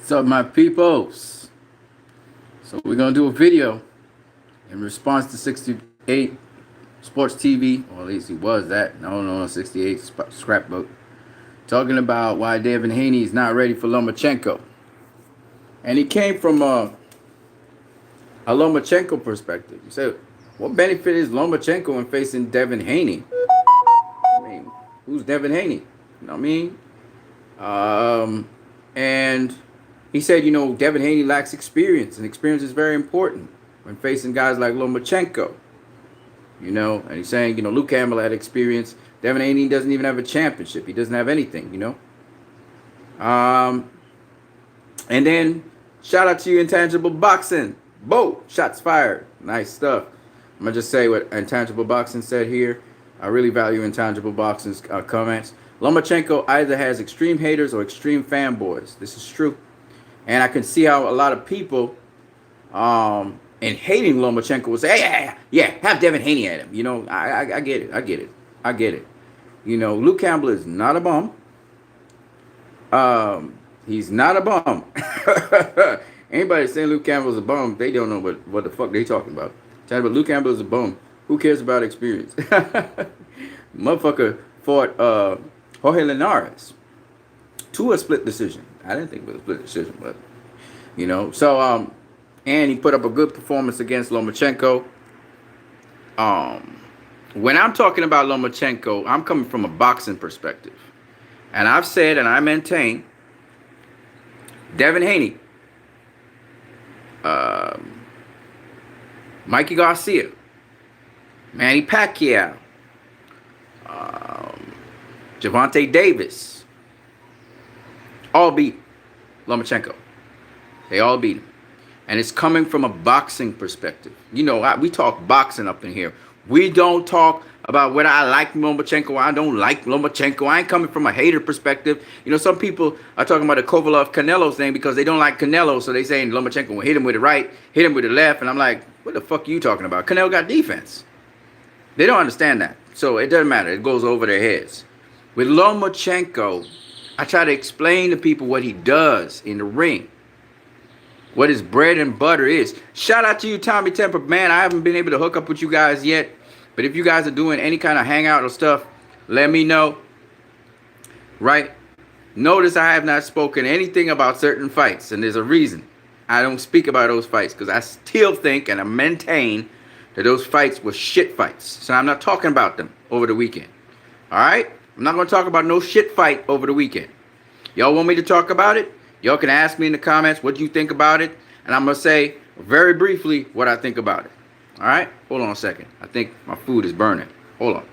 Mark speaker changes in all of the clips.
Speaker 1: So my peoples, so we're gonna do a video in response to 68 Sports TV, or at least he was that. No, 68 Scrapbook, talking about why Devin Haney is not ready for Lomachenko, and he came from a Lomachenko perspective. He said, "What benefit is Lomachenko in facing Devin Haney? I mean, who's Devin Haney? You know what I mean?" And he said, Devin Haney lacks experience, and experience is very important when facing guys like Lomachenko. And he's saying, Luke Campbell had experience. Devin Haney doesn't even have a championship. He doesn't have anything. And then shout out to you, Intangible Boxing. Bo, shots fired. Nice stuff. I'm gonna just say what Intangible Boxing said here. I really value Intangible Boxing's comments. Lomachenko either has extreme haters or extreme fanboys. This is true. And I can see how a lot of people in hating Lomachenko will say, yeah, have Devin Haney at him. I get it. Luke Campbell is not a bum. He's not a bum. Anybody saying Luke Campbell's a bum, they don't know what the fuck they talking about. Talking about Luke Campbell is a bum. Who cares about experience? Motherfucker fought Jorge Linares to a split decision. I didn't think it was a split decision, but So and he put up a good performance against Lomachenko. When I'm talking about Lomachenko, I'm coming from a boxing perspective, and I've said and I maintain Devin Haney, Mikey Garcia, Manny Pacquiao, Gervonta Davis, all beat Lomachenko. They all beat him. And it's coming from a boxing perspective. We talk boxing up in here. We don't talk about whether I like Lomachenko or I don't like Lomachenko. I ain't coming from a hater perspective. Some people are talking about the Kovalev-Canelo thing because they don't like Canelo. So they saying Lomachenko will hit him with the right, hit him with the left. And I'm like, what the fuck are you talking about? Canelo got defense. They don't understand that. So it doesn't matter. It goes over their heads. With Lomachenko, I try to explain to people what he does in the ring. What his bread and butter is. Shout out to you, Tommy Temper. Man, I haven't been able to hook up with you guys yet. But if you guys are doing any kind of hangout or stuff, let me know. Right? Notice I have not spoken anything about certain fights. And there's a reason I don't speak about those fights. Because I still think and I maintain that those fights were shit fights. So I'm not talking about them over the weekend. Alright? I'm not going to talk about no shit fight over the weekend. Y'all want me to talk about it? Y'all can ask me in the comments what you think about it. And I'm going to say very briefly what I think about it. All right? Hold on a second. I think my food is burning. Hold on.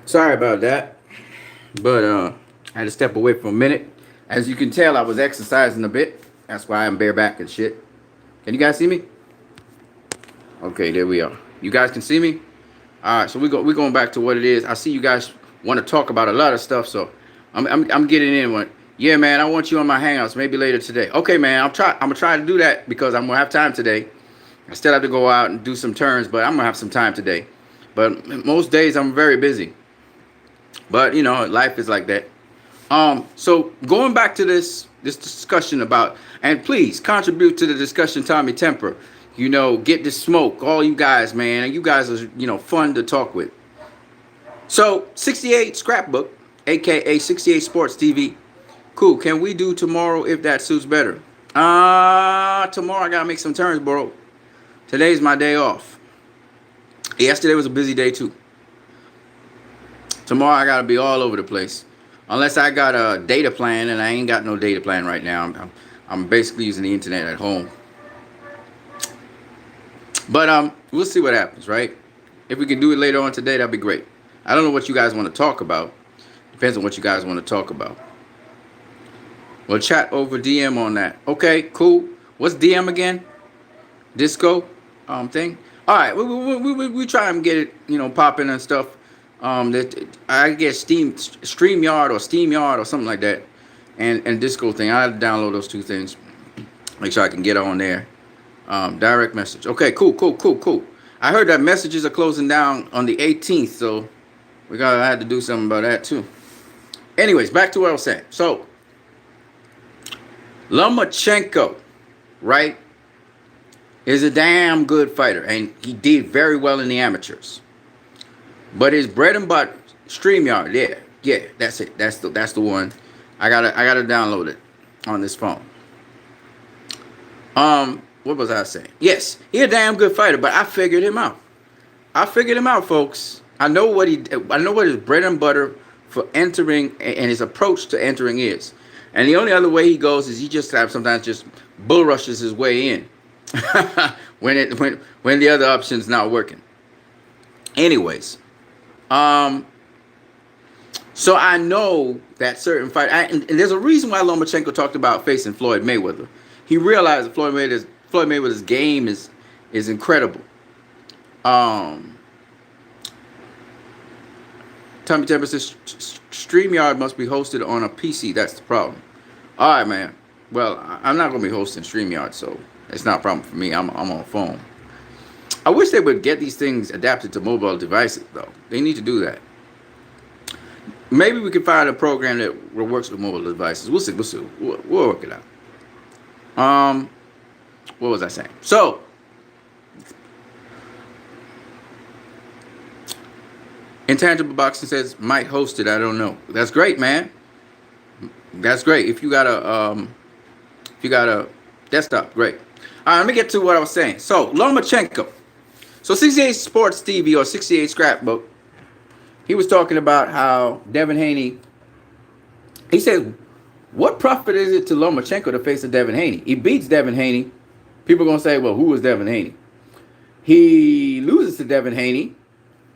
Speaker 1: Sorry about that, but I had to step away for a minute. As you can tell, I was exercising a bit. That's why I'm bareback and shit. Can you guys see me? Okay, there we are. You guys can see me? All right, so we're going back to what it is. I see you guys want to talk about a lot of stuff, so I'm getting in one. Yeah, man, I want you on my hangouts maybe later today. Okay, man, I'm gonna try to do that because I'm gonna have time today. I still have to go out and do some turns, but I'm gonna have some time today. But most days I'm very busy. But life is like that. So going back to this discussion about, and please contribute to the discussion, Tommy Temper. Get the smoke, all you guys, man. You guys are fun to talk with. So 68 Scrapbook, aka 68 Sports TV. Cool. Can we do tomorrow if that suits better? Tomorrow I gotta make some turns, bro. Today's my day off. Yesterday was a busy day too. Tomorrow I gotta be all over the place, unless I got a data plan, and I ain't got no data plan right now. I'm basically using the internet at home. But we'll see what happens, right? If we can do it later on today, that'd be great. I don't know what you guys want to talk about. Depends on what you guys want to talk about. We'll chat over DM on that. Okay, cool. What's DM again? Disco thing. All right, we try and get it, popping and stuff. That I guess StreamYard or SteamYard or something like that, and Disco thing. I have to download those two things. Make sure I can get on there. Direct message. Okay, cool. I heard that messages are closing down on the 18th, so I had to do something about that too. Anyways, back to what I was saying. So Lomachenko, right, is a damn good fighter, and he did very well in the amateurs. But his bread and butter, StreamYard, yeah, that's it. That's the one. I gotta download it on this phone. What was I saying? Yes, he a damn good fighter, but I figured him out. Folks. I know what his bread and butter for entering and his approach to entering is. And the only other way he goes is he just sometimes just bull rushes his way in when the other option's not working. Anyways, so I know that certain fight, and there's a reason why Lomachenko talked about facing Floyd Mayweather. He realized that Floyd Mayweather's game is incredible. Tommy Temper says StreamYard must be hosted on a PC. That's the problem. All right, man. Well, I'm not going to be hosting StreamYard, so it's not a problem for me. I'm on a phone. I wish they would get these things adapted to mobile devices, though. They need to do that. Maybe we can find a program that works with mobile devices. We'll see. We'll work it out. What was I saying? So, Intangible Boxing says might host it. I don't know. That's great, man. That's great. If you got a desktop, great. All right, let me get to what I was saying. So Lomachenko. So 68 Sports TV or 68 Scrapbook. He was talking about how Devin Haney. He said, "What profit is it to Lomachenko to face a Devin Haney? He beats Devin Haney. People are gonna say, well, who is Devin Haney? He loses to Devin Haney.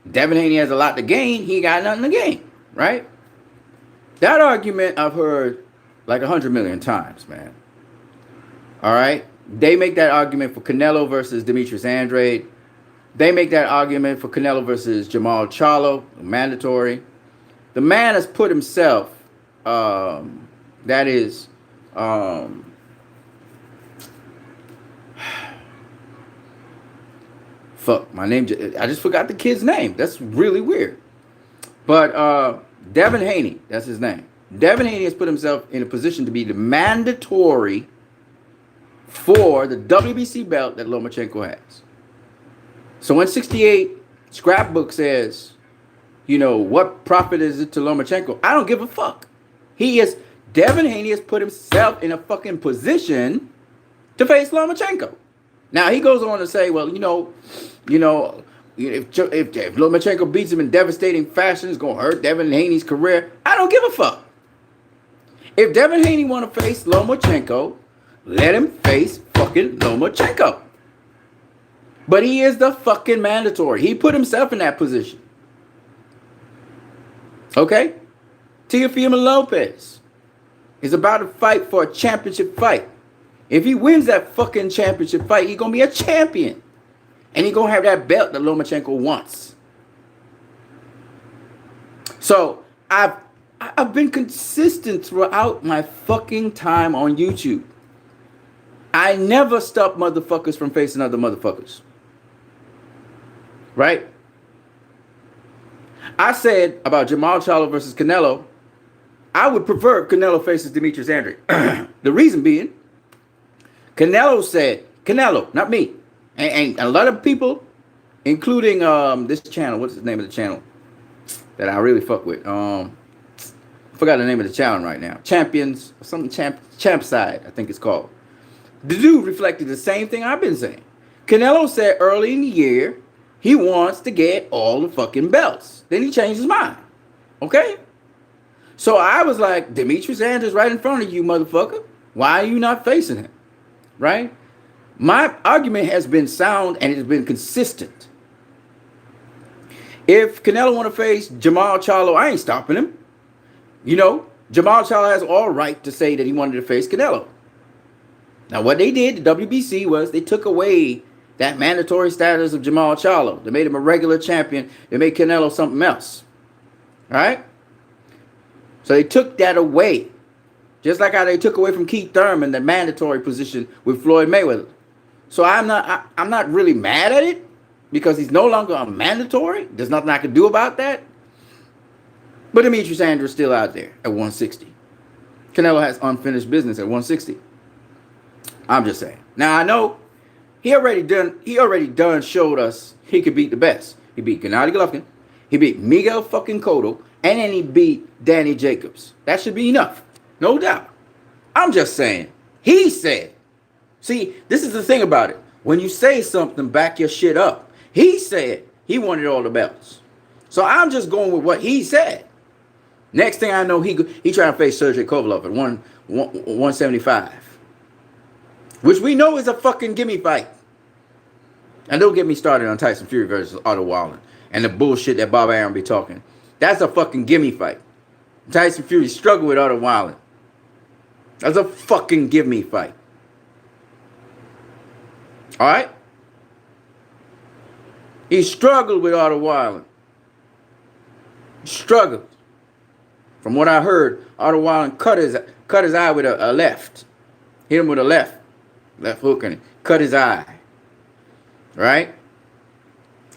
Speaker 1: Devin Haney has a lot to gain. He got nothing to gain, right? That argument I've heard like 100 million times, man. All right? They make that argument for Canelo versus Demetrius Andrade. They make that argument for Canelo versus Jamal Charlo, mandatory. The man has put himself, fuck, my name, I just forgot the kid's name. That's really weird. But Devin Haney, that's his name. Devin Haney has put himself in a position to be the mandatory for the WBC belt that Lomachenko has. So when 68 Scrapbook says, what profit is it to Lomachenko? I don't give a fuck. Devin Haney has put himself in a fucking position to face Lomachenko. Now he goes on to say, well, if Lomachenko beats him in devastating fashion, it's gonna hurt Devin Haney's career. I don't give a fuck. If Devin Haney want to face Lomachenko, let him face fucking Lomachenko. But he is the fucking mandatory. He put himself in that position. Okay? Teofimo Lopez is about to fight for a championship fight. If he wins that fucking championship fight, he's going to be a champion. And he's going to have that belt that Lomachenko wants. So, I've been consistent throughout my fucking time on YouTube. I never stop motherfuckers from facing other motherfuckers. Right? I said about Jamal Charlo versus Canelo, I would prefer Canelo faces Demetrius Andrade. The reason being, Canelo said, Canelo, not me. And a lot of people, including this channel, what's the name of the channel that I really fuck with? Forgot the name of the channel right now. Champions, something Champ Side, I think it's called. The dude reflected the same thing I've been saying. Canelo said early in the year, he wants to get all the fucking belts. Then he changed his mind. Okay? So I was like, Demetrius Andrade's right in front of you, motherfucker. Why are you not facing him? Right? My argument has been sound and it's been consistent. If Canelo want to face Jamal Charlo, I ain't stopping him. You know, Jamal Charlo has all right to say that he wanted to face Canelo. Now, what they did, the WBC, was they took away that mandatory status of Jamal Charlo. They made him a regular champion. They made Canelo something else. All right? So they took that away. Just like how they took away from Keith Thurman the mandatory position with Floyd Mayweather. So I'm not really mad at it because he's no longer a mandatory. There's nothing I can do about that. But Demetrius Andrews is still out there at 160. Canelo has unfinished business at 160. I'm just saying. Now I know he already done showed us he could beat the best. He beat Gennady Golovkin. He beat Miguel fucking Cotto. And then he beat Danny Jacobs. That should be enough. No doubt. I'm just saying. He said. See, this is the thing about it. When you say something, back your shit up. He said he wanted all the belts. So I'm just going with what he said. Next thing I know, he trying to face Sergey Kovalev at 175. Which we know is a fucking gimme fight. And don't get me started on Tyson Fury versus Otto Wallen. And the bullshit that Bob Arum be talking. That's a fucking gimme fight. Tyson Fury struggled with Otto Wallen. That's a fucking gimme fight. Alright? He struggled with Otto Wallen. Struggled. From what I heard, Otto Wallen cut his eye with a left. Hit him with a left hook and cut his eye. Right?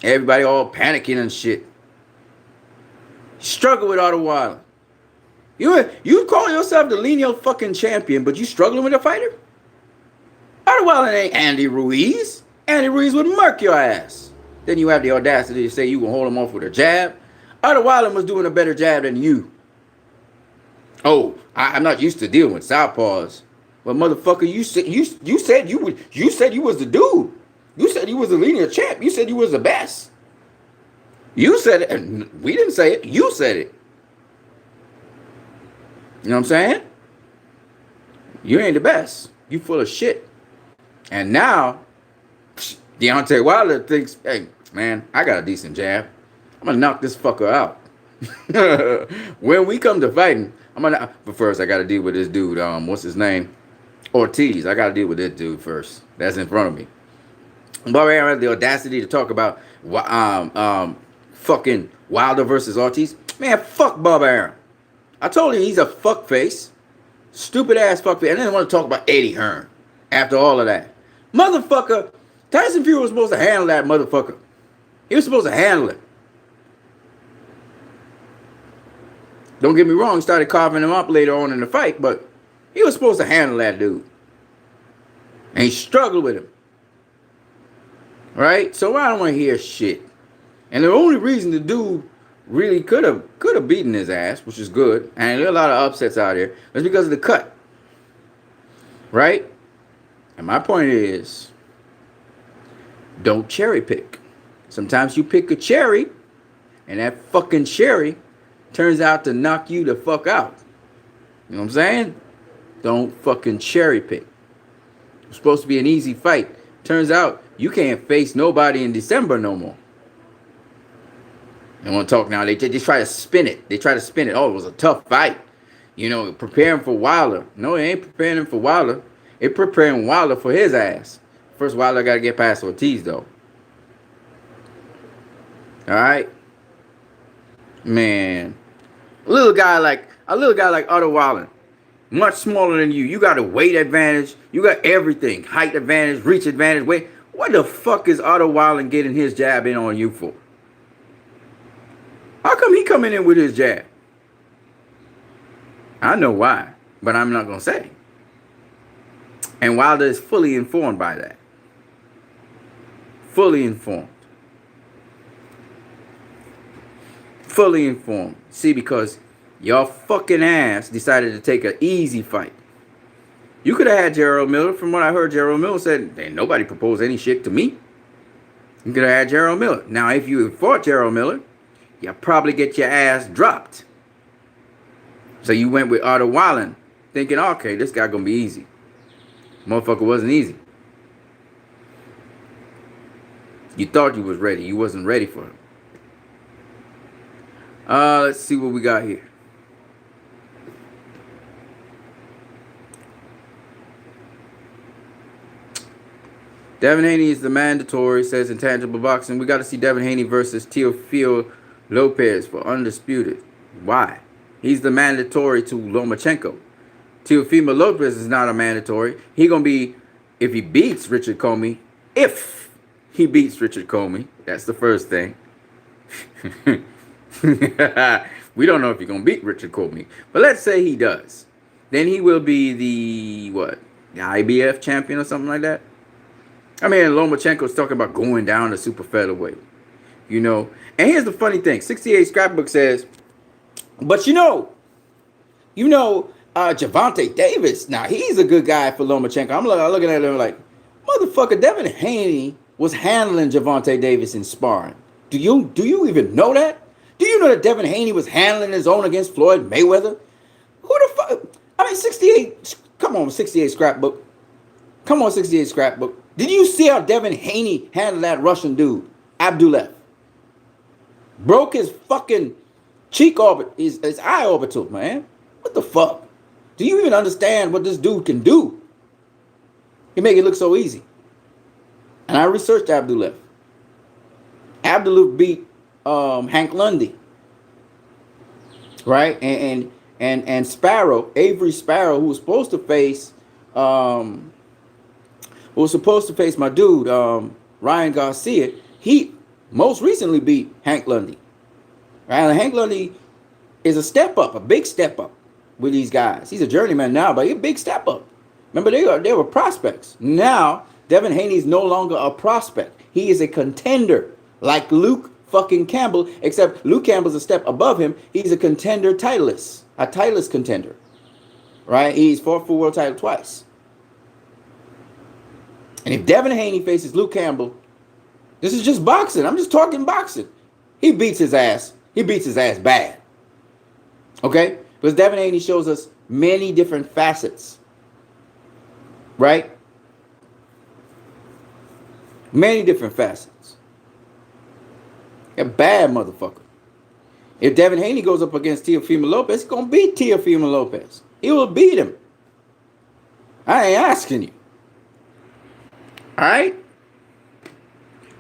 Speaker 1: Everybody all panicking and shit. Struggle with Otto Wallen. You call yourself the lineal fucking champion, but you struggling with a fighter? Otto Wallen ain't Andy Ruiz. Andy Ruiz would murk your ass. Then you have the audacity to say you can hold him off with a jab. Otto Wallen was doing a better jab than you. Oh, I'm not used to dealing with southpaws. But motherfucker, you said you was the dude. You said you was the lineal champ. You said you was the best. You said it, and we didn't say it. You said it. You know what I'm saying? You ain't the best. You full of shit. And now, Deontay Wilder thinks, hey, man, I got a decent jab. I'm going to knock this fucker out. When we come to fighting, but first I got to deal with this dude. What's his name? Ortiz. I got to deal with this dude first. That's in front of me. But I had the audacity to talk about fucking Wilder versus Ortiz. Man, fuck Bob Arum. I told you he's a fuckface. Stupid ass fuckface. And then I want to talk about Eddie Hearn after all of that. Motherfucker, Tyson Fury was supposed to handle that motherfucker. He was supposed to handle it. Don't get me wrong, he started carving him up later on in the fight, but he was supposed to handle that dude. And he struggled with him. Right? So I don't want to hear shit. And the only reason the dude really could have beaten his ass, which is good, and there are a lot of upsets out here, was because of the cut. Right? And my point is, don't cherry pick. Sometimes you pick a cherry, and that fucking cherry turns out to knock you the fuck out. You know what I'm saying? Don't fucking cherry pick. It's supposed to be an easy fight. Turns out you can't face nobody in December no more. They want to talk now. They try to spin it. They try to spin it. Oh, it was a tough fight. You know, preparing for Wilder. No, it ain't preparing him for Wilder. It preparing Wilder for his ass. First, Wilder got to get past Ortiz, though. All right? Man. A little guy like Otto Wallen. Much smaller than you. You got a weight advantage. You got everything. Height advantage, reach advantage, weight. What the fuck is Otto Wallen getting his jab in on you for? How come he coming in with his jab? I know why, but I'm not going to say. And Wilder is fully informed by that. Fully informed. Fully informed. See, because y'all fucking ass decided to take an easy fight. You could have had Gerald Miller. From what I heard, Gerald Miller said, ain't nobody proposed any shit to me. You could have had Gerald Miller. Now, if you had fought Gerald Miller, you'll probably get your ass dropped. So you went with Otto Wallen, thinking, okay, this guy gonna be easy. Motherfucker wasn't easy. You thought you was ready. You wasn't ready for him. Let's see what we got here. Devin Haney is the mandatory, says Intangible Boxing. We got to see Devin Haney versus Teofimo Lopez for Undisputed. Why? He's the mandatory to Lomachenko. Teofimo Lopez is not a mandatory. He going to be, if he beats Richard Comey, if he beats Richard Comey, that's the first thing. We don't know if he's going to beat Richard Comey. But let's say he does. Then he will be the, what? The IBF champion or something like that? I mean, Lomachenko's talking about going down to super featherweight. You know? And here's the funny thing. 68 Scrapbook says, but Gervonta Davis, now he's a good guy for Lomachenko. I'm looking at him like, motherfucker, Devin Haney was handling Gervonta Davis in sparring. Do you even know that? Do you know that Devin Haney was handling his own against Floyd Mayweather? Who the fuck? I mean, 68. Come on, 68 Scrapbook. Come on, 68 Scrapbook. Did you see how Devin Haney handled that Russian dude, Abdullah? Broke his fucking cheek orbit, his eye orbital, man. What the fuck? Do you even understand what this dude can do? He make it look so easy. And I researched Abdullah. Abdullah beat Hank Lundy, right? And Sparrow, Avery Sparrow, who was supposed to face my dude Ryan Garcia. He most recently beat Hank Lundy. Right? And Hank Lundy is a step up, a big step up with these guys. He's a journeyman now, but he's a big step up. Remember, they were prospects. Now Devin Haney is no longer a prospect. He is a contender, like Luke fucking Campbell, except Luke Campbell's a step above him. He's a contender titleist, a titleist contender, right? He's fought for world title twice. And if Devin Haney faces Luke Campbell, this is just boxing. I'm just talking boxing. He beats his ass. He beats his ass bad. Okay? Because Devin Haney shows us many different facets. Right? Many different facets. A bad motherfucker. If Devin Haney goes up against Teofimo Lopez, he's going to beat Teofimo Lopez. He will beat him. I ain't asking you. All right?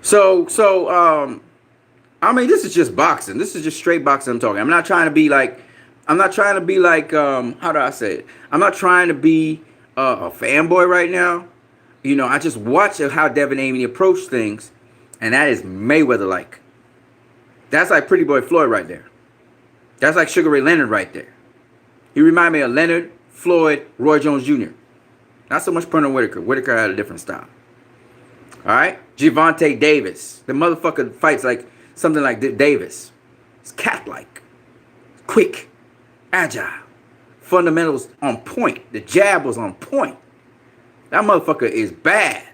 Speaker 1: So, I mean, this is just boxing. This is just straight boxing I'm talking. I'm not trying to be like, how do I say it? I'm not trying to be a fanboy right now. You know, I just watch how Devin Haney approached things, and that is Mayweather-like. That's like Pretty Boy Floyd right there. That's like Sugar Ray Leonard right there. He remind me of Leonard, Floyd, Roy Jones Jr. Not so much Pernell Whitaker. Whitaker had a different style. All right? Gervonta Davis. The motherfucker fights like something like Davis. It's cat-like. Quick. Agile. Fundamentals on point. The jab was on point. That motherfucker is bad.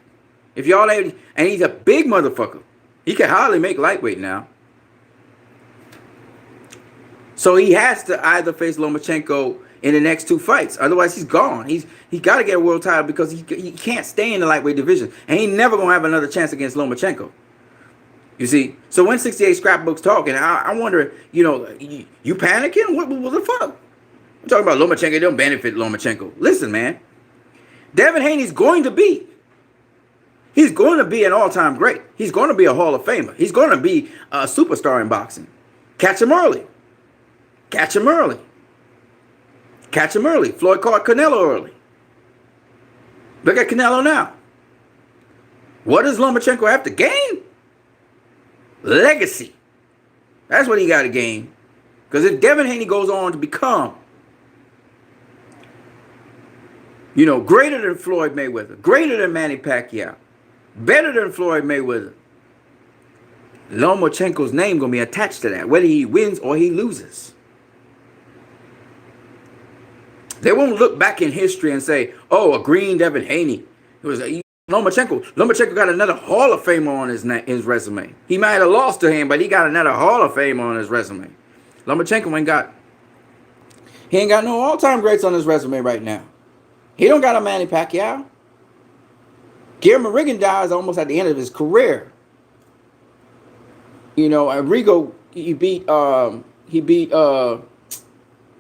Speaker 1: If y'all ain't, and he's a big motherfucker. He can hardly make lightweight now. So he has to either face Lomachenko in the next two fights. Otherwise, he's gone. He got to get a world title because he can't stay in the lightweight division. And he never going to have another chance against Lomachenko. You see? So when 68 Scrapbook's talking, I wonder, you know, you panicking? What the fuck? I'm talking about Lomachenko. It don't benefit Lomachenko. Listen, man. Devin Haney's going to be. He's going to be an all-time great. He's going to be a Hall of Famer. He's going to be a superstar in boxing. Catch him early. Catch him early. Catch him early. Floyd caught Canelo early. Look at Canelo now. What does Lomachenko have to gain? Legacy. That's what he got to gain. Because if Devin Haney goes on to become, you know, greater than Floyd Mayweather, greater than Manny Pacquiao, better than Floyd Mayweather, Lomachenko's name going to be attached to that, whether he wins or he loses. They won't look back in history and say, oh, a green Devin Haney. It was Lomachenko. Lomachenko got another Hall of Famer on his resume. He might have lost to him, but he got another Hall of Famer on his resume. Lomachenko ain't got no all-time greats on his resume right now. He don't got a Manny Pacquiao. Guillermo Rigon dies almost at the end of his career. You know, Rigo, he beat Nolito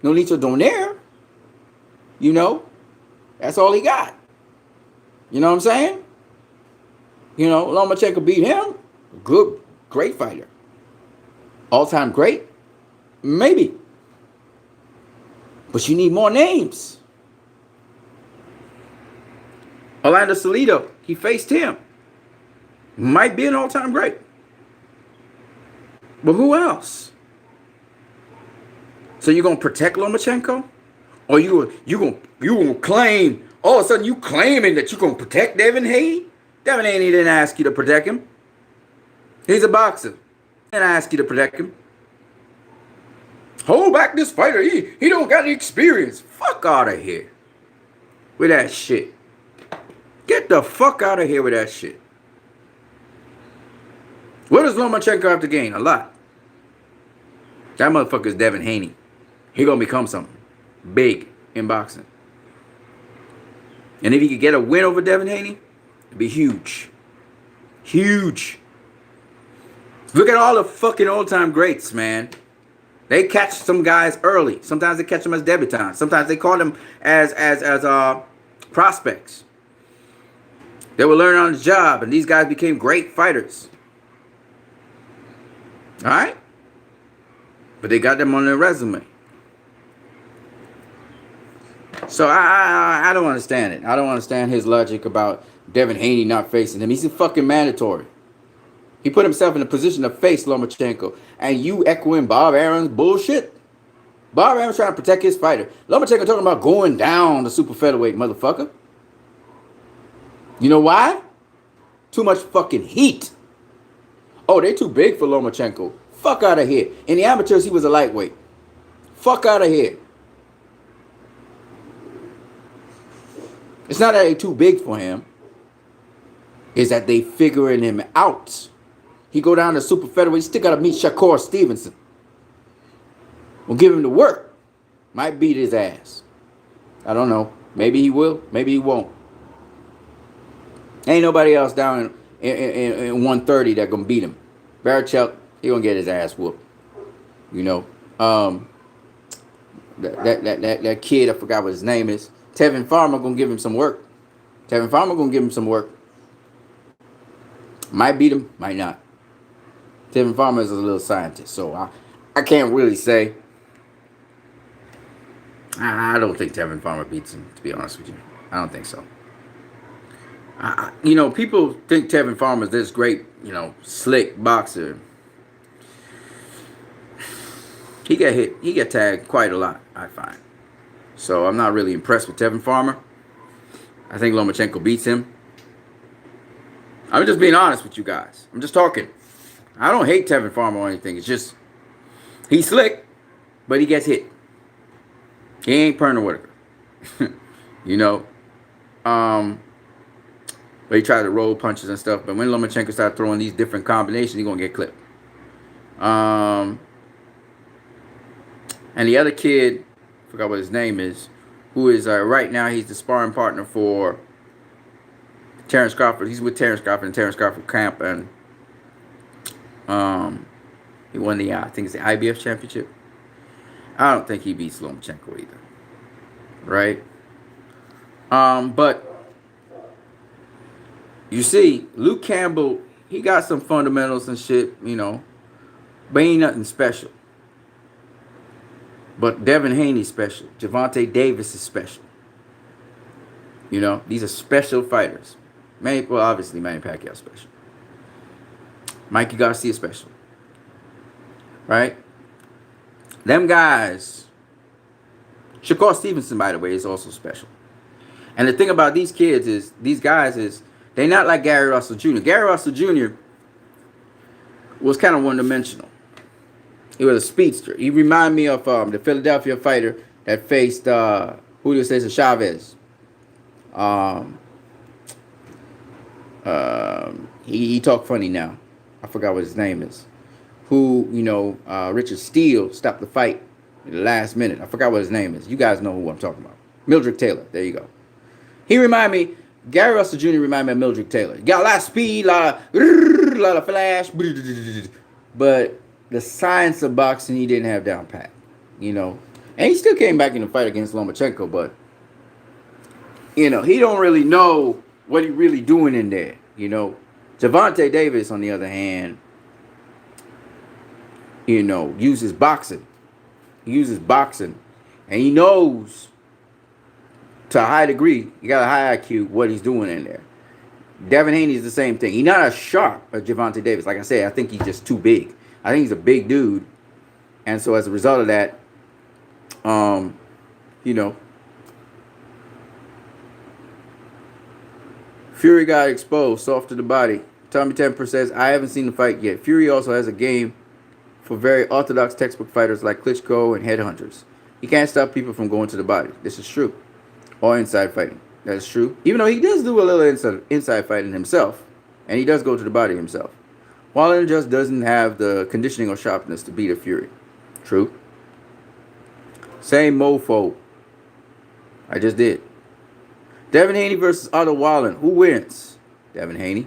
Speaker 1: Donaire. You know, that's all he got. You know what I'm saying? You know, Lomachenko beat him. Good, great fighter. All-time great? Maybe. But you need more names. Orlando Salido, he faced him. Might be an all-time great. But who else? So you're gonna protect Lomachenko? Or you gonna claim, all of a sudden you claiming that you're gonna protect Devin Haney? Devin Haney didn't ask you to protect him. He's a boxer. He didn't ask you to protect him. Hold back this fighter. He don't got any experience. Fuck out of here with that shit. Get the fuck out of here with that shit. What does Lomachenko have to gain? A lot. That motherfucker's Devin Haney. He gonna become something big in boxing. And if he could get a win over Devin Haney, it'd be huge. Huge. Look at all the fucking all-time greats, man. They catch some guys early. Sometimes they catch them as debutants. Sometimes they call them as prospects. They were learning on the job, and these guys became great fighters. All right? But they got them on their resume. So I don't understand it. I don't understand his logic about Devin Haney not facing him. He's a fucking mandatory. He put himself in a position to face Lomachenko. And you echoing Bob Aaron's bullshit? Bob Aaron's trying to protect his fighter. Lomachenko talking about going down the super featherweight, motherfucker. You know why? Too much fucking heat. Oh, they too big for Lomachenko. Fuck out of here. In the amateurs, he was a lightweight. Fuck out of here. It's not that they too big for him. It's that they figuring him out. He go down to super featherweight. Still got to meet Shakur Stevenson. We'll give him the work. Might beat his ass. I don't know. Maybe he will. Maybe he won't. Ain't nobody else down in 130 that gonna beat him. Barichuk, he gonna get his ass whooped. You know. That kid, I forgot what his name is. Tevin Farmer gonna give him some work. Tevin Farmer gonna give him some work. Might beat him, might not. Tevin Farmer is a little scientist, so I can't really say. I don't think Tevin Farmer beats him, to be honest with you. I don't think so. You know, people think Tevin Farmer is this great, you know, slick boxer. He get hit. He get tagged quite a lot, I find. So I'm not really impressed with Tevin Farmer. I think Lomachenko beats him. I'm just being honest with you guys. I'm just talking. I don't hate Tevin Farmer or anything. It's just, he's slick, but he gets hit. He ain't Pernell Whitaker. You know? But he tried to roll punches and stuff. But when Lomachenko started throwing these different combinations, he's going to get clipped. And the other kid, I forgot what his name is, who is right now, he's the sparring partner for Terrence Crawford. He's with Terrence Crawford and Terrence Crawford camp. And he won the, I think it's the IBF championship. I don't think he beats Lomachenko either. Right? But you see, Luke Campbell, he got some fundamentals and shit, you know, but ain't nothing special. But Devin Haney's special. Gervonta Davis is special. You know, these are special fighters. Well, obviously, Manny Pacquiao special. Mikey Garcia special. Right? Them guys. Shakur Stevenson, by the way, is also special. And the thing about these kids is, these guys is, they're not like Gary Russell Jr. Gary Russell Jr. was kind of one-dimensional. He was a speedster. He reminded me of the Philadelphia fighter that faced Julio Cesar Chavez. He talked funny now. I forgot what his name is. Who, you know, Richard Steele stopped the fight in the last minute. I forgot what his name is. You guys know who I'm talking about. Mildred Taylor. There you go. He reminded me, Gary Russell Jr. reminded me of Mildred Taylor. He got a lot of speed, a lot of flash. But the science of boxing, he didn't have down pat. You know. And he still came back in the fight against Lomachenko, but, you know, he don't really know what he really doing in there, you know. Gervonta Davis, on the other hand, uses boxing. He uses boxing, and he knows to a high degree, he got a high IQ, what he's doing in there. Devin Haney is the same thing. He's not as sharp as Gervonta Davis. Like I said, I think he's just too big. I think he's a big dude, and so as a result of that, you know, Fury got exposed, soft to the body. Tommy Temper says, I haven't seen the fight yet. Fury also has a game for very orthodox textbook fighters like Klitschko and headhunters. He can't stop people from going to the body. This is true. Or inside fighting. That is true. Even though he does do a little inside fighting himself. And he does go to the body himself. Waller just doesn't have the conditioning or sharpness to beat a Fury. True. Same mofo. I just did. Devin Haney versus Otto Wallen. Who wins? Devin Haney.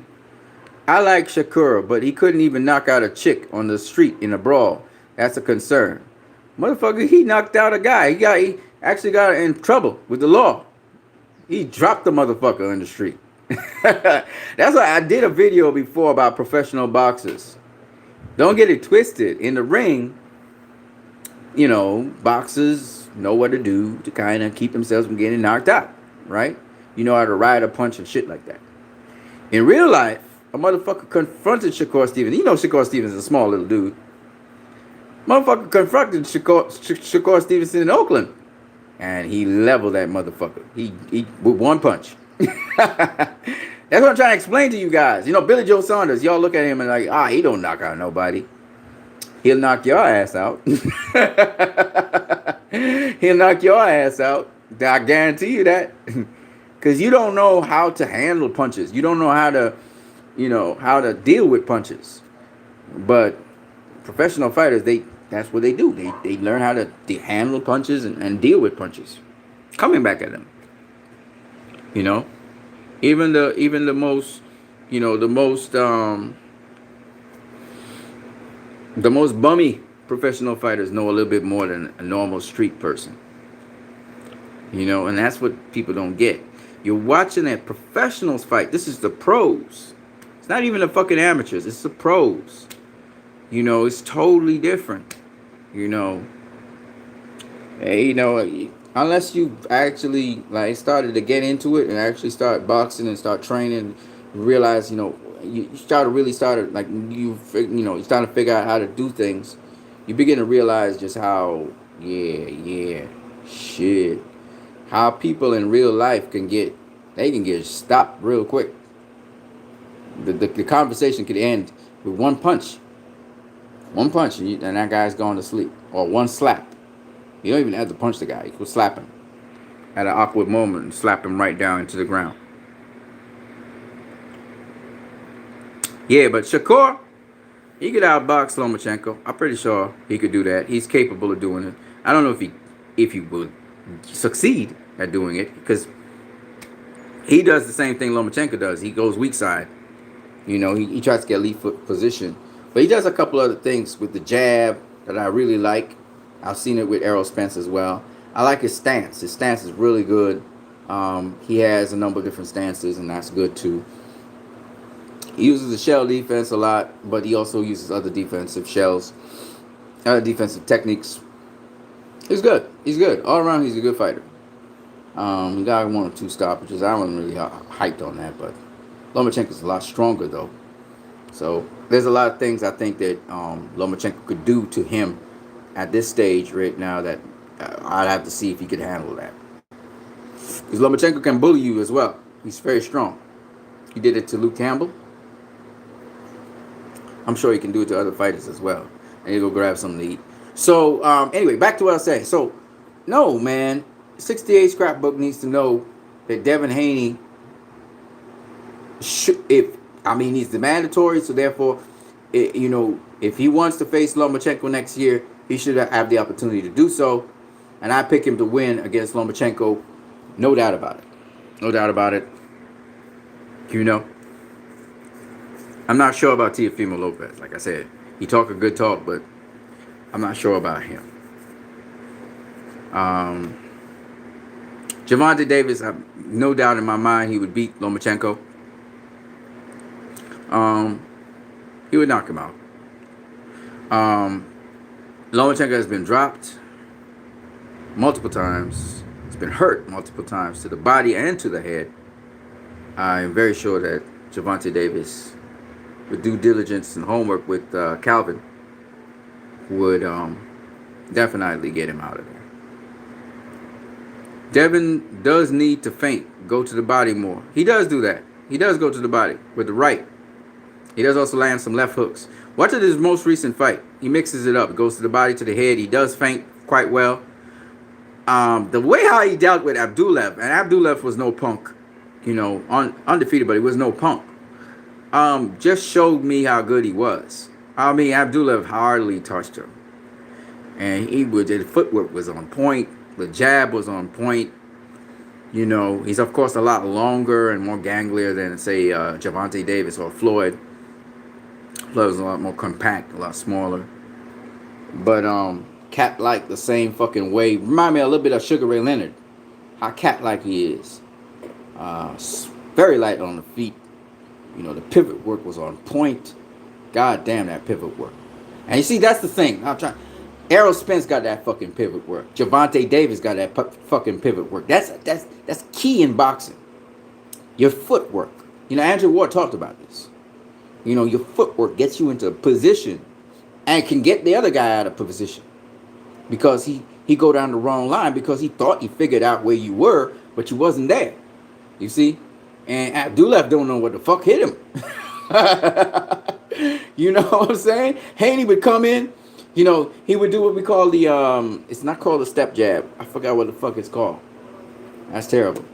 Speaker 1: I like Shakur, but he couldn't even knock out a chick on the street in a brawl. That's a concern. Motherfucker, he knocked out a guy. He actually got in trouble with the law. He dropped the motherfucker in the street. That's why I did a video before about professional boxers. Don't get it twisted. In the ring, boxers know what to do to kind of keep themselves from getting knocked out, right? You know how to ride a punch and shit like that. In real life, a motherfucker confronted Shakur Stevens. Shakur Stevens is a small little dude. Motherfucker confronted Shakur Stevenson in Oakland. And he leveled that motherfucker. He with one punch. That's what I'm trying to explain to you guys. Billy Joe Saunders, y'all look at him and like, he don't knock out nobody. He'll knock your ass out. He'll knock your ass out. I guarantee you that. Because you don't know how to handle punches. You don't know how to deal with punches. But professional fighters, that's what they do. They learn how to handle punches and deal with punches. Coming back at them. Even the most bummy professional fighters know a little bit more than a normal street person. And that's what people don't get. You're watching a professionals fight. This is the pros. It's not even the fucking amateurs. It's the pros. It's totally different. Unless you actually started to get into it and actually start boxing and start training, realize you start to figure out how to do things. You begin to realize just how how people in real life can get stopped real quick. The conversation could end with one punch. One punch and that guy's going to sleep. Or one slap. You don't even have to punch the guy. You could slap him at an awkward moment and slap him right down into the ground. Yeah, but Shakur, he could outbox Lomachenko. I'm pretty sure he could do that. He's capable of doing it. I don't know if he would succeed at doing it, because he does the same thing Lomachenko does. He goes weak side. He tries to get elite foot position. But he does a couple other things with the jab that I really like. I've seen it with Errol Spence as well. I like his stance. His stance is really good. He has a number of different stances, and that's good too. He uses the shell defense a lot, but he also uses other defensive shells, other defensive techniques. He's good. He's good. All around, he's a good fighter. He got 1 or 2 stoppages. I wasn't really hyped on that, but Lomachenko's a lot stronger, though. So there's a lot of things I think that Lomachenko could do to him at this stage right now that I'd have to see if he could handle that. Because Lomachenko can bully you as well. He's very strong. He did it to Luke Campbell. I'm sure he can do it to other fighters as well. And he'll go grab something to eat. So anyway, back to what I was saying. So no, man, 68 Scrapbook needs to know that Devin Haney he's the mandatory, so therefore, if he wants to face Lomachenko next year, he should have the opportunity to do so. And I pick him to win against Lomachenko, no doubt about it. No doubt about it. I'm not sure about Teofimo Lopez. Like I said, he talk a good talk, but I'm not sure about him. Gervonta Davis, no doubt in my mind he would beat Lomachenko. um, he would knock him out. Um, Lomachenko has been dropped multiple times. He's been hurt multiple times to the body and to the head. I'm very sure that Gervonta Davis, with due diligence and homework with Calvin, would definitely get him out of there. Devin does need to feint, go to the body more. He does do that. He does go to the body with the right. He does also land some left hooks. Watch his most recent fight. He mixes it up. Goes to the body, to the head. He does feint quite well. The way how he dealt with Abdullah, and Abdullah was no punk, you know, undefeated, but he was no punk. Just showed me how good he was. I mean, Abdullah hardly touched him, and his footwork was on point. The jab was on point. You know, he's of course a lot longer and more ganglier than, say, Gervonta Davis or Floyd. Floyd was a lot more compact, a lot smaller. But cat-like the same fucking way. Remind me a little bit of Sugar Ray Leonard. How cat-like he is. Very light on the feet. You know, the pivot work was on point. God damn that pivot work. And you see, that's the thing. I'm trying. Errol Spence got that fucking pivot work. Gervonta Davis got that fucking pivot work. That's key in boxing. Your footwork. You know, Andrew Ward talked about this. You know, your footwork gets you into a position and can get the other guy out of position. Because he go down the wrong line because he thought he figured out where you were, but you wasn't there. You see? And Abdullah don't know what the fuck hit him. You know what I'm saying? Haney would come in. You know, he would do what we call the, it's not called a step jab. I forgot what the fuck it's called. That's terrible.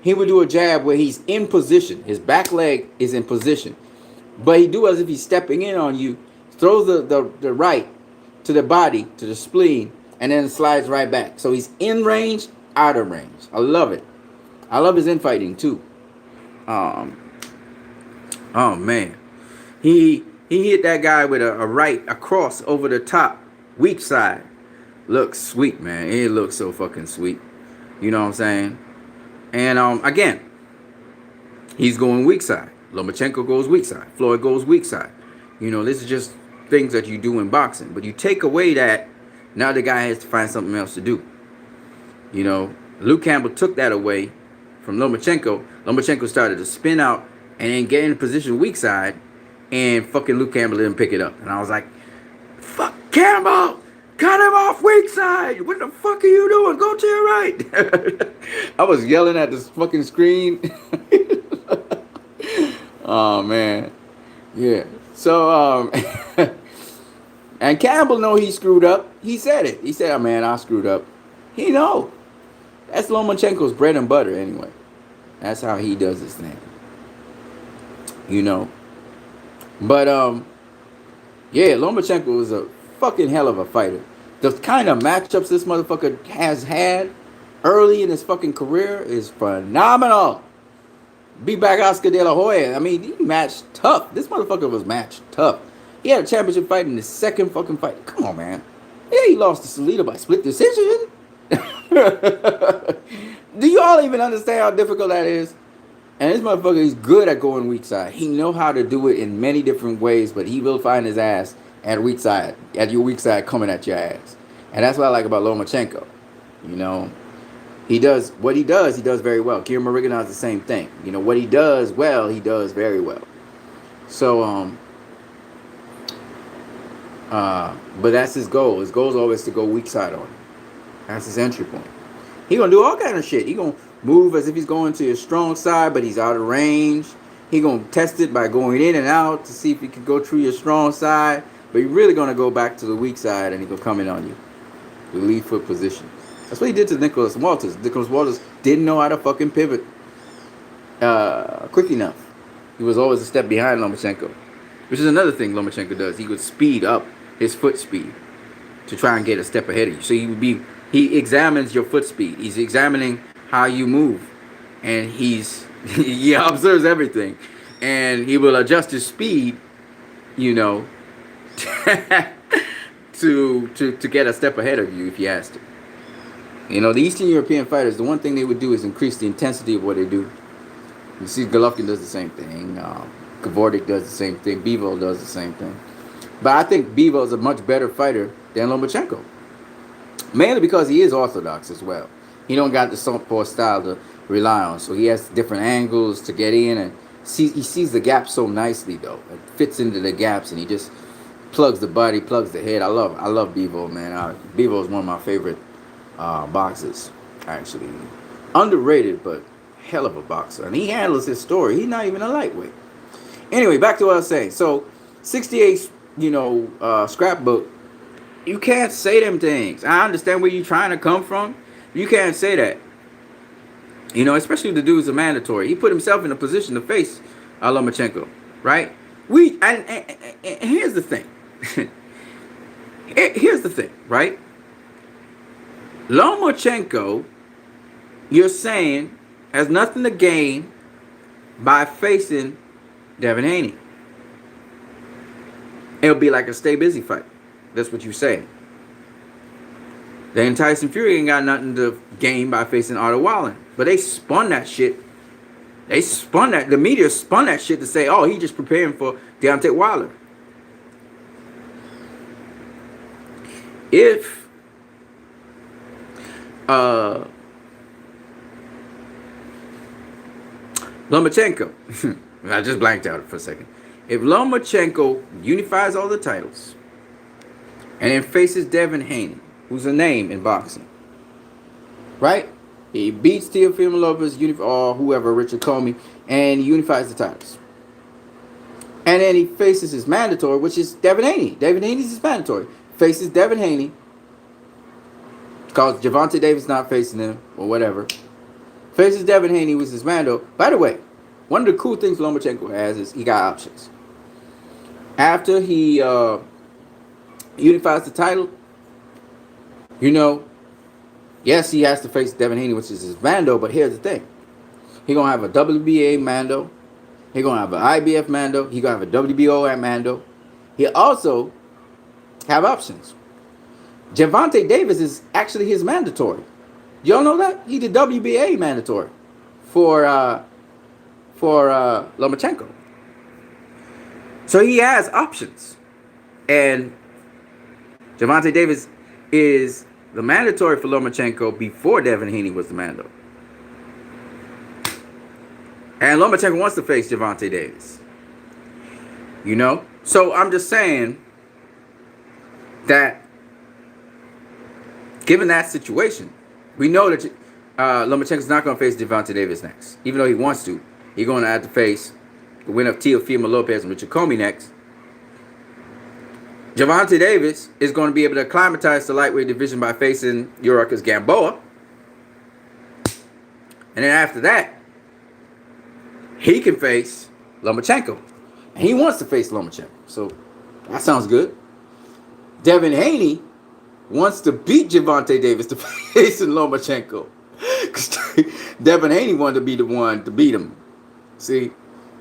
Speaker 1: He would do a jab where he's in position. His back leg is in position. But he do as if he's stepping in on you, throws the right to the body, to the spleen, and then slides right back. So he's in range, out of range. I love it. I love his infighting too. Oh man. He hit that guy with a right, a cross over the top, weak side. Looks sweet, man. It looks so fucking sweet. You know what I'm saying? And again, he's going weak side. Lomachenko goes weak side. Floyd goes weak side. You know, this is just things that you do in boxing. But you take away that, now the guy has to find something else to do. You know, Luke Campbell took that away from Lomachenko. Lomachenko started to spin out and then get in position weak side. And fucking Luke Campbell didn't pick it up. And I was like, fuck Campbell! Cut him off weak side! What the fuck are you doing? Go to your right! I was yelling at this fucking screen. Oh, man. Yeah. So, and Campbell know he screwed up. He said it. He said, oh, man, I screwed up. He know. That's Lomachenko's bread and butter anyway. That's how he does his thing. You know. But, yeah, Lomachenko is a fucking hell of a fighter. The kind of matchups this motherfucker has had early in his fucking career is phenomenal. Beat back Oscar De La Hoya. I mean, he matched tough. This motherfucker was matched tough. He had a championship fight in his second fucking fight. Come on, man. Yeah, he lost to Salita by split decision. Do you all even understand how difficult that is? And this motherfucker is good at going weak side. He know how to do it in many different ways, but he will find his ass at weak side, at your weak side coming at your ass. And that's what I like about Lomachenko. You know, he does what he does very well. Kieran Moriganov is the same thing. You know, what he does well, he does very well. So, but that's his goal. His goal is always to go weak side on him. That's his entry point. He gonna do all kind of shit. He gonna move as if he's going to his strong side, but he's out of range. He gonna test it by going in and out to see if he can go through your strong side. But you're really gonna go back to the weak side, and he gonna come in on you. The lead foot position. That's what he did to Nicholas Walters. Nicholas Walters didn't know how to fucking pivot quick enough. He was always a step behind Lomachenko, which is another thing Lomachenko does. He would speed up his foot speed to try and get a step ahead of you. So he examines your foot speed. He's examining how you move, and he observes everything, and he will adjust his speed, you know, to get a step ahead of you if he has to. You know, the Eastern European fighters, the one thing they would do is increase the intensity of what they do. You see, Golovkin does the same thing. Kavordik does the same thing. Bivol does the same thing. But I think Bivol is a much better fighter than Lomachenko. Mainly because he is orthodox as well. He don't got the southpaw style to rely on. So he has different angles to get in, and he sees the gaps so nicely though. It fits into the gaps, and he just plugs the body, plugs the head. I love Bivol, man. Bivol is one of my favorite boxers, actually. Underrated, but hell of a boxer. And he handles his story. He's not even a lightweight. Anyway, back to what I was saying. So, 68, scrapbook, you can't say them things. I understand where you're trying to come from. You can't say that. Especially the dude's a mandatory. He put himself in a position to face Lomachenko, right? And here's the thing. Here's the thing, right? Lomachenko, you're saying, has nothing to gain by facing Devin Haney. It'll be like a stay busy fight. That's what you say. Then Tyson Fury ain't got nothing to gain by facing Otto Wallen. But they spun that shit. The media spun that shit to say, oh, he just preparing for Deontay Wilder. If Lomachenko, I just blanked out for a second. If Lomachenko unifies all the titles and then faces Devin Haney, who's a name in boxing, right? He beats Teofimo Lopez or whoever, Richard Comey, and he unifies the titles. And then he faces his mandatory, which is Devin Haney. Devin Haney's his mandatory. Faces Devin Haney, because Gervonta Davis not facing him or whatever. Faces Devin Haney with his mando. By the way, one of the cool things Lomachenko has is he got options. After he unifies the title, yes, he has to face Devin Haney, which is his mando, but here's the thing. He's going to have a WBA mando. He's going to have an IBF mando. He's going to have a WBO mando. He also have options. Gervonta Davis is actually his mandatory. Y'all know that? He did WBA mandatory for Lomachenko. So he has options. And Gervonta Davis is the mandatory for Lomachenko before Devin Haney was the mando. And Lomachenko wants to face Gervonta Davis. So I'm just saying that given that situation, we know that Lomachenko's not going to face Gervonta Davis next. Even though he wants to. He's going to have to face the winner of Teofimo Lopez and Richard Comey next. Gervonta Davis is going to be able to acclimatize to the lightweight division by facing Yuriorkis Gamboa. And then after that, he can face Lomachenko. And he wants to face Lomachenko. So that sounds good. Devin Haney wants to beat Gervonta Davis to facing Lomachenko. Because Devin Haney wanted to be the one to beat him. See?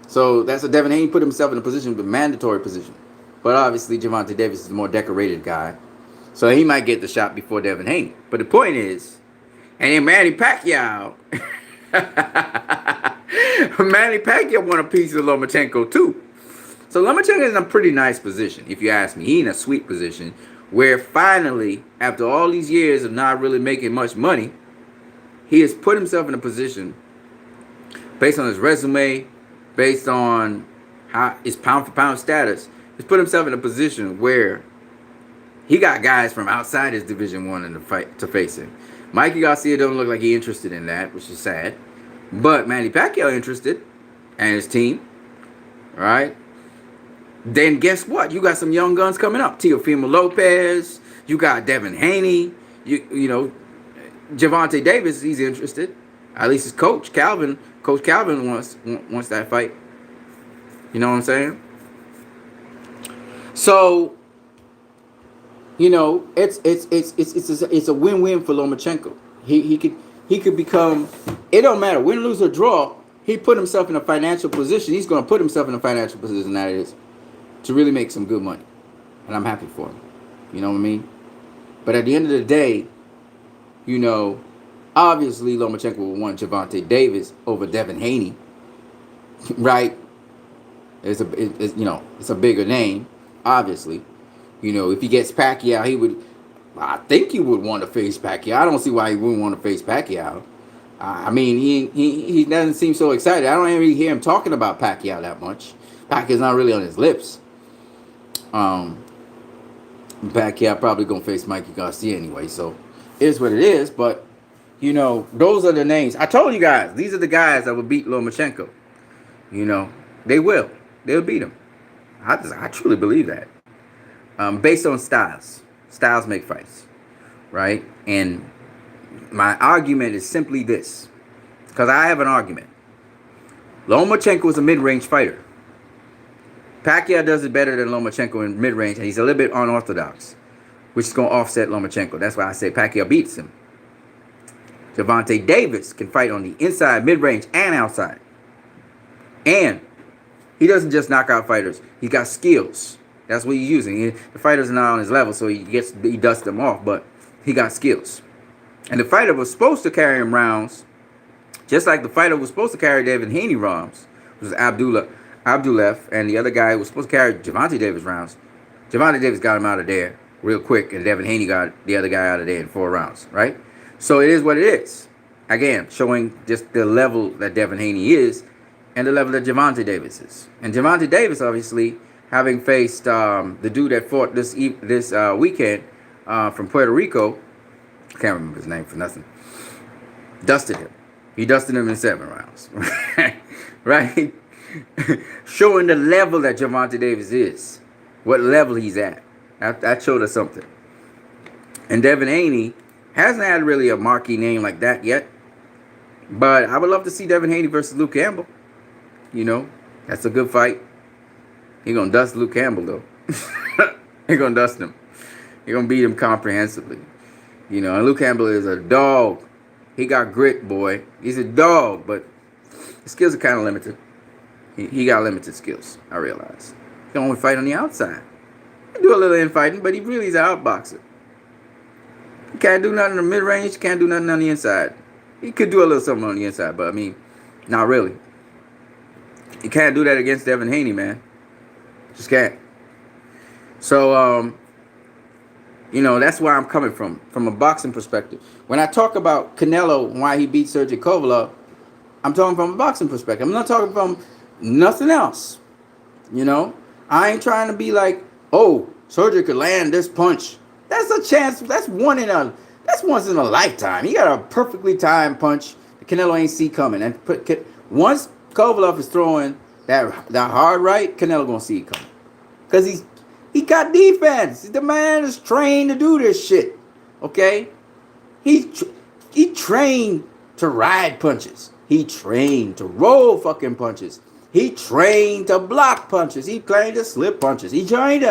Speaker 1: So that's what Devin Haney put himself in a position, a mandatory position. But obviously Gervonta Davis is the more decorated guy. So he might get the shot before Devin Haney. But the point is, and then Manny Pacquiao. Manny Pacquiao won a piece of Lomachenko too. So Lomachenko is in a pretty nice position, if you ask me. He's in a sweet position where finally, after all these years of not really making much money, he has put himself in a position based on his resume, based on how his pound-for-pound status, he's put himself in a position where he got guys from outside his Division I in the fight to face him. Mikey Garcia don't look like he's interested in that, which is sad. But Manny Pacquiao interested, and his team, right? Then guess what? You got some young guns coming up. Teofimo Lopez. You got Devin Haney. You know, Gervonta Davis. He's interested. At least his coach Calvin. Coach Calvin wants that fight. You know what I'm saying? So, you know, it's a win-win for Lomachenko. He could become. It don't matter win, lose or draw. He put himself in a financial position. He's going to put himself in a financial position, that is, to really make some good money. And I'm happy for him. You know what I mean? But at the end of the day, you know, obviously Lomachenko will want Gervonta Davis over Devin Haney. Right? It's a bigger name, obviously. If he gets Pacquiao, he would. I think he would want to face Pacquiao. I don't see why he wouldn't want to face Pacquiao. I mean, he doesn't seem so excited. I don't really hear him talking about Pacquiao that much. Pacquiao's not really on his lips. Pacquiao probably gonna face Mikey Garcia anyway, so it is what it is. But those are the names. I told you guys, these are the guys that will beat Lomachenko. They will. They'll beat him. I truly believe that. Based on styles. Styles make fights, right? And my argument is simply this, because I have an argument. Lomachenko is a mid-range fighter. Pacquiao does it better than Lomachenko in mid-range, and he's a little bit unorthodox, which is going to offset Lomachenko. That's why I say Pacquiao beats him. Gervonta Davis can fight on the inside, mid-range, and outside. And he doesn't just knock out fighters. He's got skills. That's what he's using. The fighters are not on his level, so he dusts them off, but he got skills. And the fighter was supposed to carry him rounds, just like the fighter was supposed to carry Devin Haney rounds, which was Abdullah, and the other guy was supposed to carry Gervonta Davis rounds. Gervonta Davis got him out of there real quick, and Devin Haney got the other guy out of there in 4 rounds, right? So it is what it is. Again, showing just the level that Devin Haney is and the level that Gervonta Davis is. And Gervonta Davis, obviously, having faced the dude that fought this weekend from Puerto Rico, I can't remember his name for nothing, dusted him. He dusted him in 7 rounds. Right? Showing the level that Gervonta Davis is. What level he's at. That showed us something. And Devin Haney hasn't had really a marquee name like that yet. But I would love to see Devin Haney versus Luke Campbell. That's a good fight. He's going to dust Luke Campbell, though. He's going to dust him. He's going to beat him comprehensively. And Luke Campbell is a dog. He got grit, boy. He's a dog, but his skills are kind of limited. He got limited skills, I realize. He can only fight on the outside. He do a little infighting, but he really is an outboxer. He can't do nothing in the mid-range. Can't do nothing on the inside. He could do a little something on the inside, but, I mean, not really. You can't do that against Devin Haney, man. Just can't. So, that's where I'm coming from a boxing perspective. When I talk about Canelo and why he beat Sergey Kovalev, I'm talking from a boxing perspective. I'm not talking from nothing else. I ain't trying to be like, oh, Sergey could land this punch. That's a chance. That's once in a lifetime. He got a perfectly timed punch that Canelo ain't see coming. And once Kovalev is throwing that hard right, Canelo gonna see it coming. Because he got defense. The man is trained to do this shit. Okay? He trained to ride punches. He trained to roll fucking punches. He trained to block punches. He trained to slip punches. He trained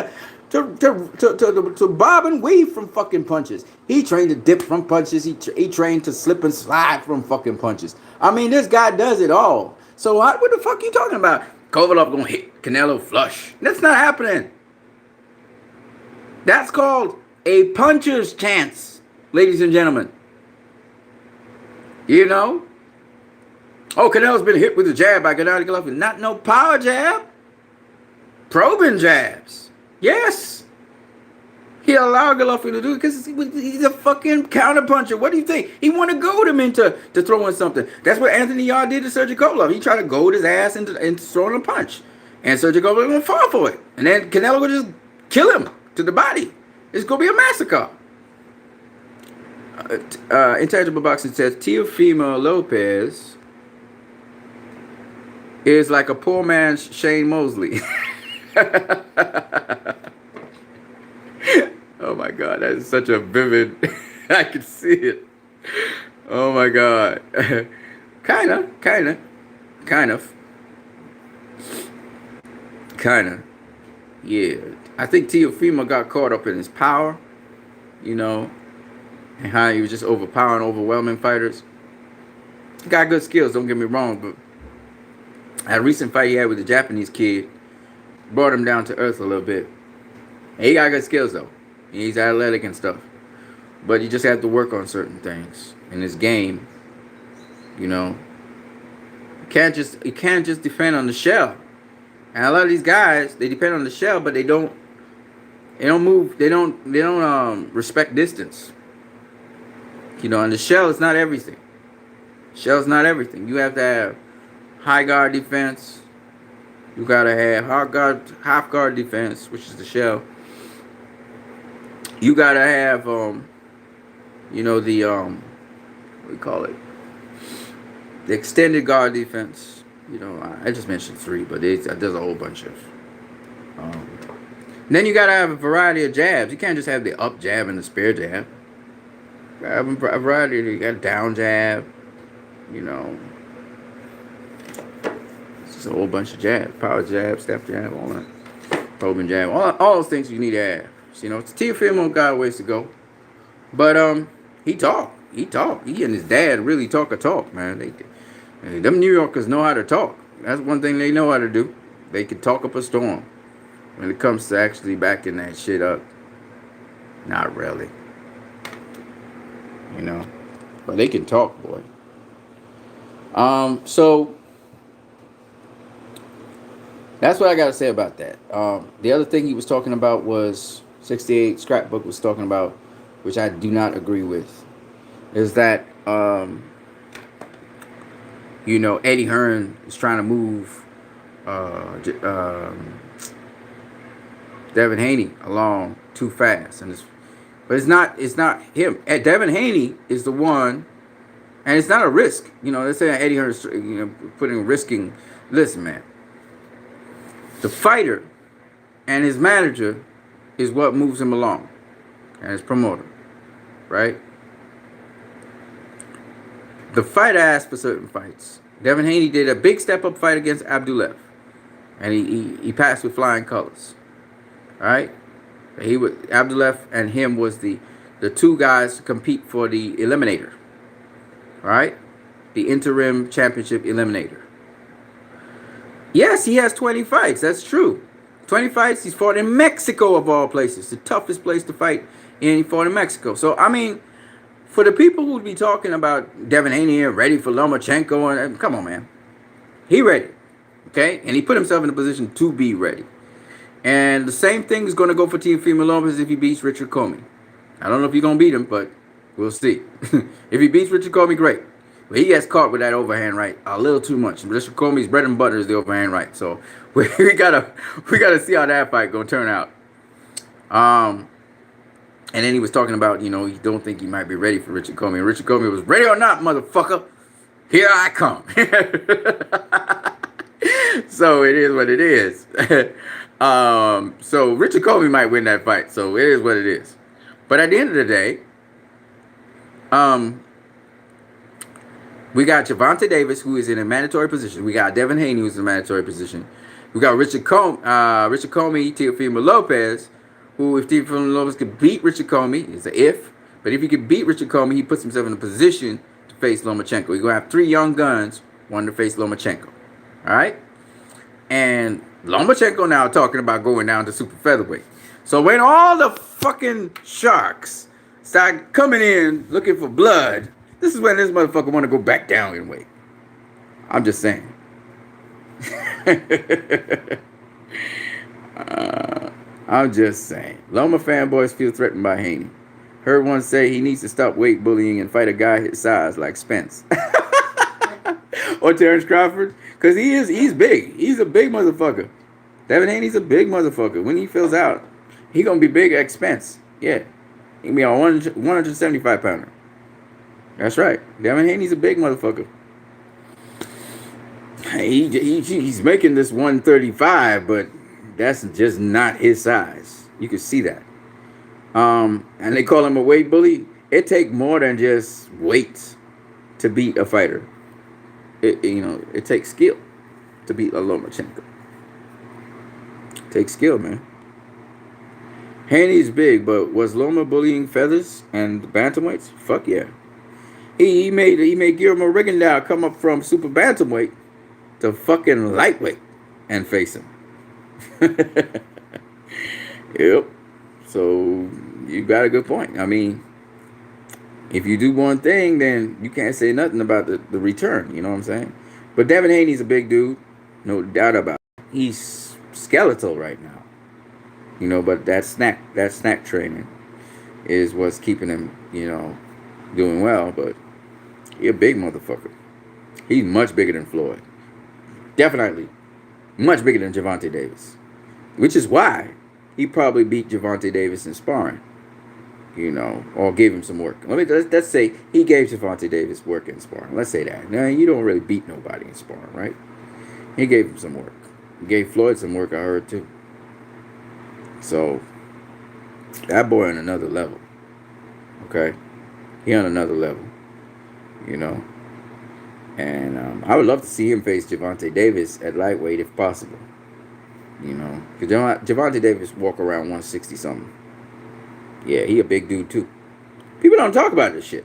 Speaker 1: to bob and weave from fucking punches. He trained to dip from punches. He trained to slip and slide from fucking punches. I mean, this guy does it all. So what the fuck are you talking about? Kovalev gonna hit Canelo flush. That's not happening. That's called a puncher's chance, ladies and gentlemen. Oh, Canelo's been hit with a jab by Gennady Golovkin. Not no power jab. Probing jabs. Yes. He allowed Golovkin to do it because he's a fucking counterpuncher. What do you think? He want to goad him into throwing something. That's what Anthony Yarde did to Sergey Kovalev. He tried to goad his ass into throwing a punch. And Sergey Kovalev going to fall for it. And then Canelo will just kill him to the body. It's going to be a massacre. Intangible Boxing says, Teofimo Lopez is like a poor man's Shane Mosley. Oh my God, that is such a vivid. I can see it. Oh my God. Kind of. Yeah. I think Teofimo got caught up in his power, and how he was just overwhelming fighters. He got good skills, don't get me wrong, but a recent fight he had with the Japanese kid brought him down to earth a little bit. And he got good skills though. He's athletic and stuff. But you just have to work on certain things in this game. You can't just defend on the shell. And a lot of these guys, they depend on the shell, but they don't move. They don't respect distance. You know, and the shell is not everything. Shell's not everything. You have to have high guard defense. You gotta have half guard defense, which is the shell. You gotta have the what do you call it? The extended guard defense. You know, I just mentioned three, but there's a whole bunch of. Um, then you gotta have a variety of jabs. You can't just have the up jab and the spear jab. You gotta have a variety. You got a down jab. You know, it's just a whole bunch of jabs. Power jab, step jab, all that. Probing jab, all those things you need to have. So, you know, Teofimo got a ways to go. But he talked. He and his dad really talk a talk, man. Them New Yorkers know how to talk. That's one thing they know how to do. They can talk up a storm. When it comes to actually backing that shit up, not really. You know, but they can talk, boy. So that's what I got to say about that. The other thing he was talking about was 68 Scrapbook was talking about, which I do not agree with, is that Eddie Hearn is trying to move Devin Haney along too fast, but it's not him. Devin Haney is the one, and it's not a risk. You know, they're saying Eddie Hearn's risking. Listen, man, the fighter and his manager is what moves him along, and his promoter, right? The fighter asked for certain fights. Devin Haney did a big step-up fight against Abdullah, and he passed with flying colors. All right, Abdullah and him was the two guys to compete for the eliminator. All right, the interim championship eliminator. Yes, he has 20 fights. That's true. 20 fights. He's fought in Mexico, of all places, the toughest place to fight. And he fought in Mexico. So I mean, for the people who'd be talking about Devin Haney ready for Lomachenko, and come on, man, he ready, okay? And he put himself in a position to be ready. And the same thing is going to go for Teofimo Lopez if he beats Richard Comey. I don't know if he's going to beat him, but we'll see. If he beats Richard Comey, great. But he gets caught with that overhand right a little too much. Richard Comey's bread and butter is the overhand right. So we gotta see how that fight gonna turn out. And then he was talking about, he don't think he might be ready for Richard Comey. And Richard Comey was, ready or not, motherfucker, here I come. So it is what it is. So Richard Comey might win that fight. So it is what it is. But at the end of the day, we got Gervonta Davis, who is in a mandatory position. We got Devin Haney, who's in a mandatory position. We got Richard Comey, Teofimo Lopez, who, if Teofimo Lopez could beat Richard Comey, it's an if. But if he could beat Richard Comey, he puts himself in a position to face Lomachenko. He's going to have three young guns, one to face Lomachenko. All right? And Lomachenko now talking about going down to super featherweight. So when all the fucking sharks start coming in looking for blood, this is when this motherfucker want to go back down in weight. I'm just saying. I'm just saying. Loma fanboys feel threatened by Haney. Heard one say he needs to stop weight bullying and fight a guy his size like Spence. Or Terrence Crawford. Because he's big. He's a big motherfucker. Devin Haney's a big motherfucker. When he fills out, he going to be big at Spence. Yeah. He can be a 175 pounder. That's right. Devin Haney's a big motherfucker. He's making this 135, but that's just not his size. You can see that. And they call him a weight bully. It takes more than just weight to beat a fighter. It takes skill to beat a Lomachenko. It takes skill, man. Haney's big, but was Loma bullying feathers and bantamweights? Fuck yeah. He made Guillermo Rigondeaux come up from super bantamweight to fucking lightweight and face him. Yep. So you got a good point. I mean, if you do one thing, then you can't say nothing about the return. You know what I'm saying? But Devin Haney's a big dude, no doubt about it. He's skeletal right now. You know, but that snack training is what's keeping him, you know, doing well. But he a big motherfucker. He's much bigger than Floyd. Definitely much bigger than Gervonta Davis. Which is why he probably beat Gervonta Davis in sparring. You know, or gave him some work. Let's say he gave Gervonta Davis work in sparring. Let's say that. Now, you don't really beat nobody in sparring, right? He gave him some work. He gave Floyd some work, I heard, too. So, that boy on another level. Okay? He on another level. You know? And I would love to see him face Gervonta Davis at lightweight if possible. You know? Because Gervonta Davis walk around 160-something. Yeah, he a big dude, too. People don't talk about this shit.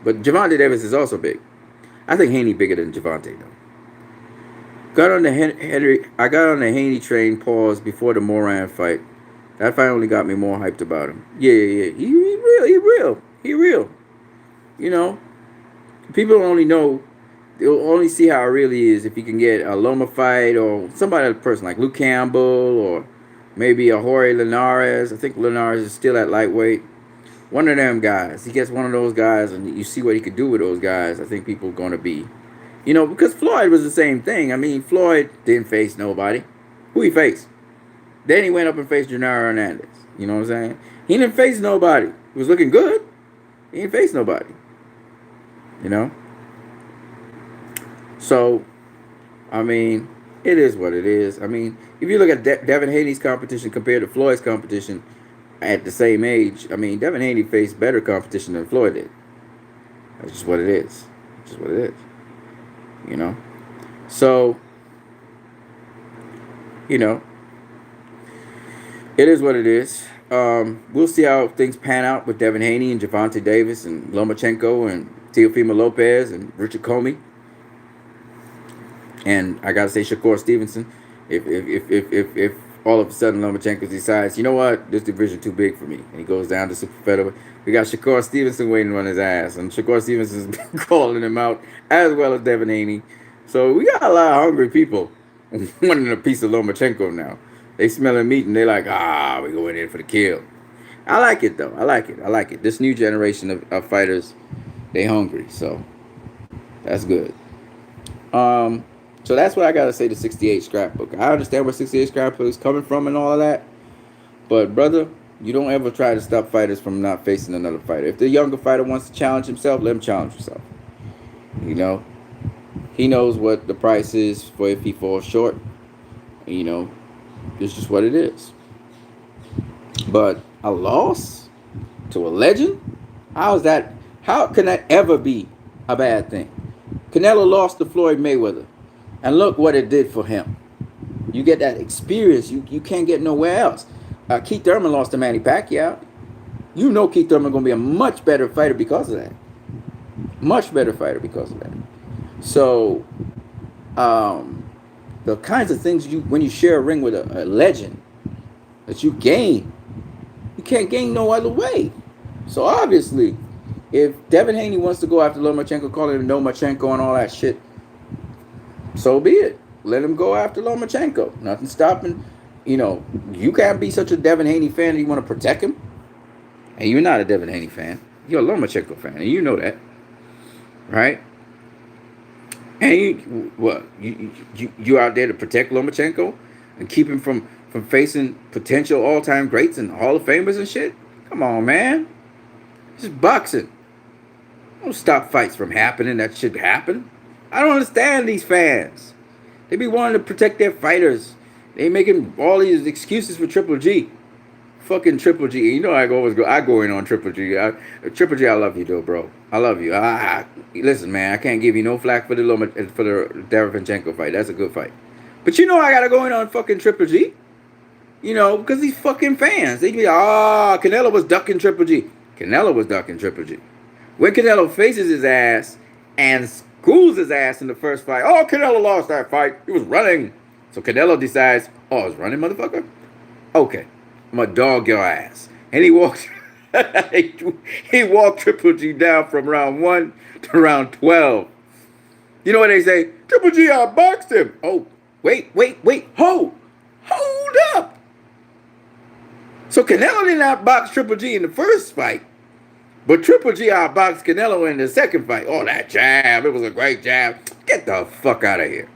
Speaker 1: But Gervonta Davis is also big. I think Haney bigger than Gervonta, though. I got on the Haney train pause before the Moran fight. That fight only got me more hyped about him. Yeah. He real. You know, people they'll only see how it really is if you can get a Loma fight or somebody, person like Luke Campbell or maybe a Jorge Linares. I think Linares is still at lightweight. One of them guys. He gets one of those guys and you see what he could do with those guys. I think people are going to be... You know, because Floyd was the same thing. I mean, Floyd didn't face nobody. Who he faced? Then he went up and faced Gennaro Hernandez. You know what I'm saying? He didn't face nobody. He was looking good. He didn't face nobody. You know? So, I mean, it is what it is. I mean, if you look at Devin Haney's competition compared to Floyd's competition at the same age, I mean, Devin Haney faced better competition than Floyd did. That's just what it is. Just what it is. You know? So, you know, it is what it is. We'll see how things pan out with Devin Haney and Gervonta Davis and Lomachenko and Teofimo Lopez and Richard Comey. And I gotta say Shakur Stevenson. If all of a sudden Lomachenko decides, you know what, this division too big for me, and he goes down to super featherweight, we got Shakur Stevenson waiting on his ass, and Shakur Stevenson's calling him out as well as Devin Haney. So we got a lot of hungry people wanting a piece of Lomachenko now. They smelling meat and they like, we going in for the kill. I like it though. I like it. This new generation of fighters, they hungry. So that's good. So that's what I gotta say to 68 Scrapbook. I understand where 68 Scrapbook is coming from and all of that. But brother, you don't ever try to stop fighters from not facing another fighter. If the younger fighter wants to challenge himself, let him challenge himself. You know, he knows what the price is for if he falls short. You know, it's just what it is. But a loss to a legend? How can that ever be a bad thing? Canelo lost to Floyd Mayweather. And look what it did for him. You get that experience you can't get nowhere else. Keith Thurman lost to Manny Pacquiao. You know Keith Thurman going to be a much better fighter because of that. Much better fighter because of that. So, the kinds of things when you share a ring with a legend that you gain, you can't gain no other way. So obviously, if Devin Haney wants to go after Lomachenko, calling him Lomachenko and all that shit, so be it. Let him go after Lomachenko. Nothing stopping. You know, you can't be such a Devin Haney fan and you want to protect him. And you're not a Devin Haney fan. You're a Lomachenko fan, and you know that, right? And you out there to protect Lomachenko and keep him from facing potential all-time greats and Hall of Famers and shit? Come on, man. This is boxing. Don't stop fights from happening. That should happen. I don't understand these fans. They be wanting to protect their fighters. They making all these excuses for Triple G. Fucking Triple G. You know I go in on Triple G. Triple G, I love you though, bro. I love you. Listen, man, I can't give you no flack for the Derevyanchenko fight. That's a good fight. But you know I gotta go in on fucking Triple G. You know, because these fucking fans. They be Canelo was ducking Triple G. Canelo was ducking Triple G. When Canelo faces his ass and schools his ass in the first fight. Canelo lost that fight. He was running. So Canelo decides, I was running, motherfucker? Okay. I'm gonna dog your ass. And he walked he walked Triple G down from round 1 to round 12. You know what they say? Triple G outboxed him. Oh, wait. Ho! Hold up. So Canelo did not box Triple G in the first fight, but Triple G outboxed Canelo in the second fight. Oh, that jab. It was a great jab. Get the fuck out of here.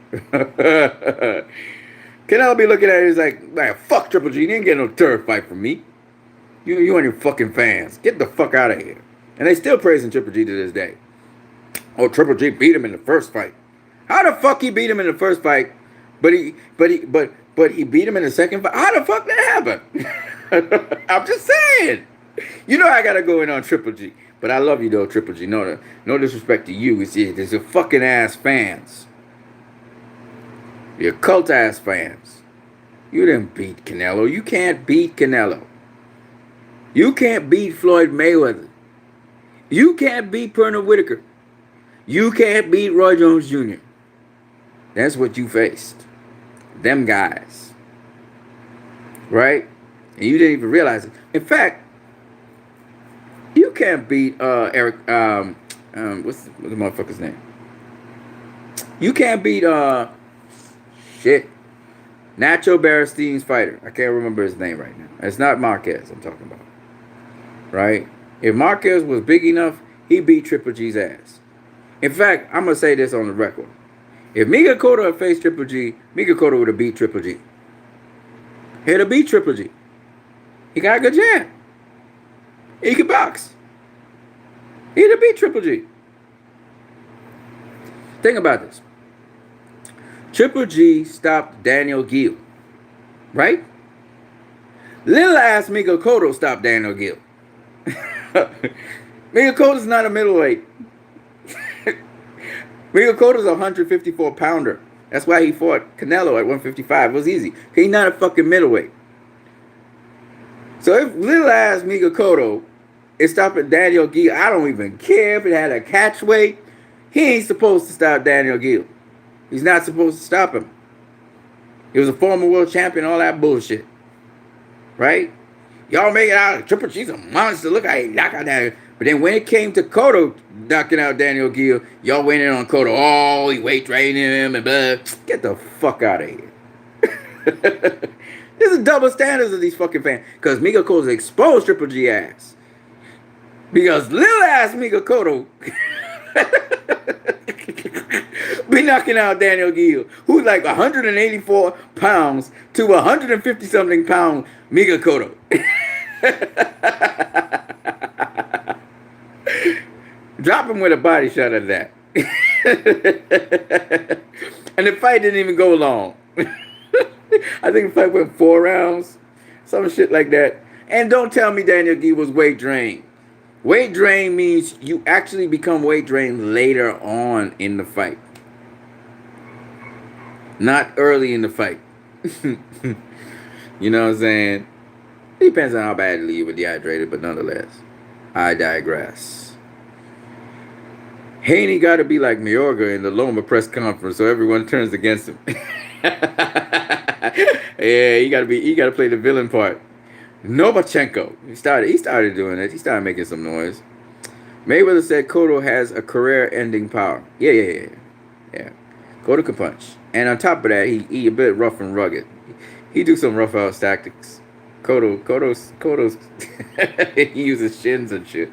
Speaker 1: Canelo be looking at it, he's like, fuck Triple G. You didn't get no third fight from me. You and your fucking fans. Get the fuck out of here. And they still praising Triple G to this day. Oh, Triple G beat him in the first fight. How the fuck he beat him in the first fight, but he beat him in the second fight? How the fuck that happened? I'm just saying. You know I gotta go in on Triple G. But I love you though, Triple G. No disrespect to you. It's your fucking ass fans. Your cult ass fans. You didn't beat Canelo. You can't beat Canelo. You can't beat Floyd Mayweather. You can't beat Pernell Whitaker. You can't beat Roy Jones Jr. That's what you faced. Them guys. Right? And you didn't even realize it. In fact, you can't beat Eric, what's the motherfucker's name? You can't beat, Nacho Barastein's fighter. I can't remember his name right now. It's not Marquez I'm talking about. Right? If Marquez was big enough, he beat Triple G's ass. In fact, I'm going to say this on the record. If Miguel Cotto had faced Triple G, Miguel Cotto would have beat Triple G. He'd have beat Triple G. He got a good jab. He could box. He'd have beat Triple G. Think about this. Triple G stopped Daniel Gill. Right? Little ass Miguel Cotto stopped Daniel Gill. Miguel Cotto's not a middleweight. Miguel Cotto's a 154 pounder. That's why he fought Canelo at 155. It was easy. He's not a fucking middleweight. So if little ass Miguel Cotto is stopping Daniel Gill, I don't even care if it had a catch weight. He ain't supposed to stop Daniel Gill. He's not supposed to stop him. He was a former world champion, all that bullshit. Right? Y'all make it out. Triple G's a monster. Look how he knocked out Daniel. But then when it came to Cotto knocking out Daniel Gill, y'all went in on Cotto. Oh, he weight trained him and blah. Get the fuck out of here. This is double standards of these fucking fans. Because Miguel Cotto's exposed Triple G ass. Because little ass Miguel Cotto be knocking out Daniel Gill, who's like 184 pounds to 150 something pound Miguel Cotto. Drop him with a body shot of that. And the fight didn't even go long. I think the fight went 4 rounds. Some shit like that. And don't tell me Daniel Gill was weight drained. Weight drain means you actually become weight drained later on in the fight. Not early in the fight. You know what I'm saying? It depends on how badly you were dehydrated, but nonetheless, I digress. Haney got to be like Mayorga in the Loma press conference, so everyone turns against him. Yeah, he got to play the villain part. Lomachenko. He started doing it. He started making some noise. Mayweather said Cotto has a career-ending power. Yeah. Cotto can punch. And on top of that, he a bit rough and rugged. He do some rough house tactics. Cotto's he uses shins and shit.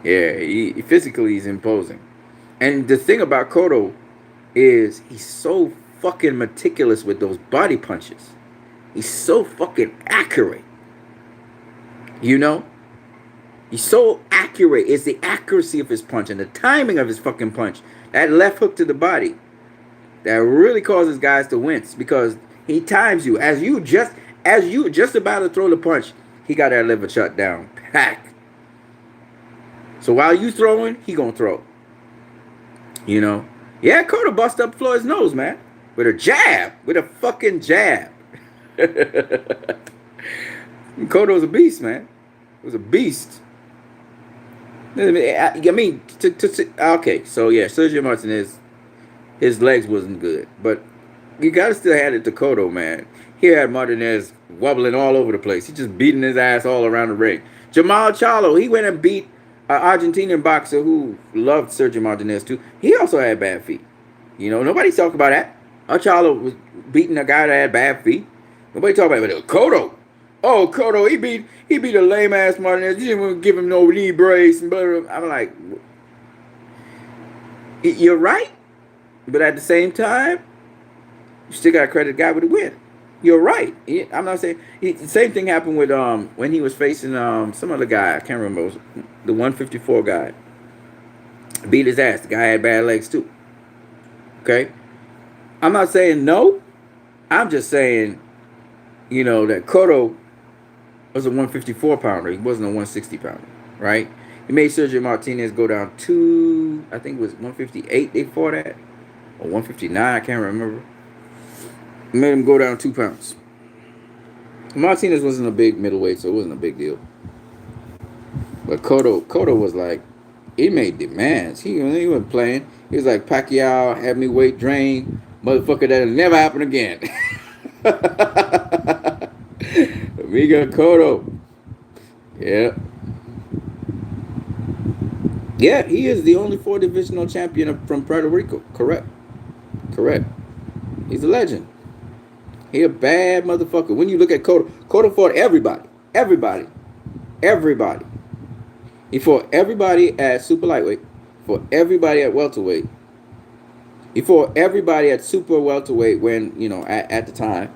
Speaker 1: Yeah, he physically he's imposing. And the thing about Cotto is he's so fucking meticulous with those body punches. He's so fucking accurate. You know? He's so accurate. It's the accuracy of his punch and the timing of his fucking punch. That left hook to the body. That really causes guys to wince because he times you. As you just about to throw the punch, he got that liver shut down. Pack. So while you throwing, he gonna throw. You know? Yeah, Cotto bust up Floyd's nose, man. With a jab. With a fucking jab. Cotto's a beast, man. It was a beast. I mean, okay, so yeah, Sergio Martinez, his legs wasn't good, but you gotta still hand it to Cotto, man. He had Martinez wobbling all over the place. He just beating his ass all around the ring. Jamal Charlo, he went and beat an Argentinian boxer who loved Sergio Martinez too. He also had bad feet. You know, nobody's talking about that. Charlo was beating a guy that had bad feet. Nobody talk about it. Cotto. Oh, Cotto, he beat a lame ass Martinez. He didn't even give him no knee brace and blah, blah, blah. I'm like, you're right, but at the same time, you still got to credit the guy with the win. You're right. I'm not saying the same thing happened with when he was facing some other guy. I can't remember. It was the 154 guy. Beat his ass. The guy had bad legs too. Okay. I'm not saying no. I'm just saying, that Cotto was a 154 pounder. He wasn't a 160 pounder, right? He made Sergio Martinez go down to, I think it was 158 they fought at, or 159, I can't remember. He made him go down 2 pounds. Martinez wasn't a big middleweight, so it wasn't a big deal. But Cotto was like, he made demands. He wasn't playing. He was like, Pacquiao had me weight drained. Motherfucker, that'll never happen again. Amiga Cotto. Yeah. Yeah, he is the only 4 divisional champion from Puerto Rico. Correct. He's a legend. He a bad motherfucker. When you look at Cotto fought everybody. Everybody. He fought everybody at super lightweight. Fought everybody at welterweight. He fought everybody at super welterweight when, at the time,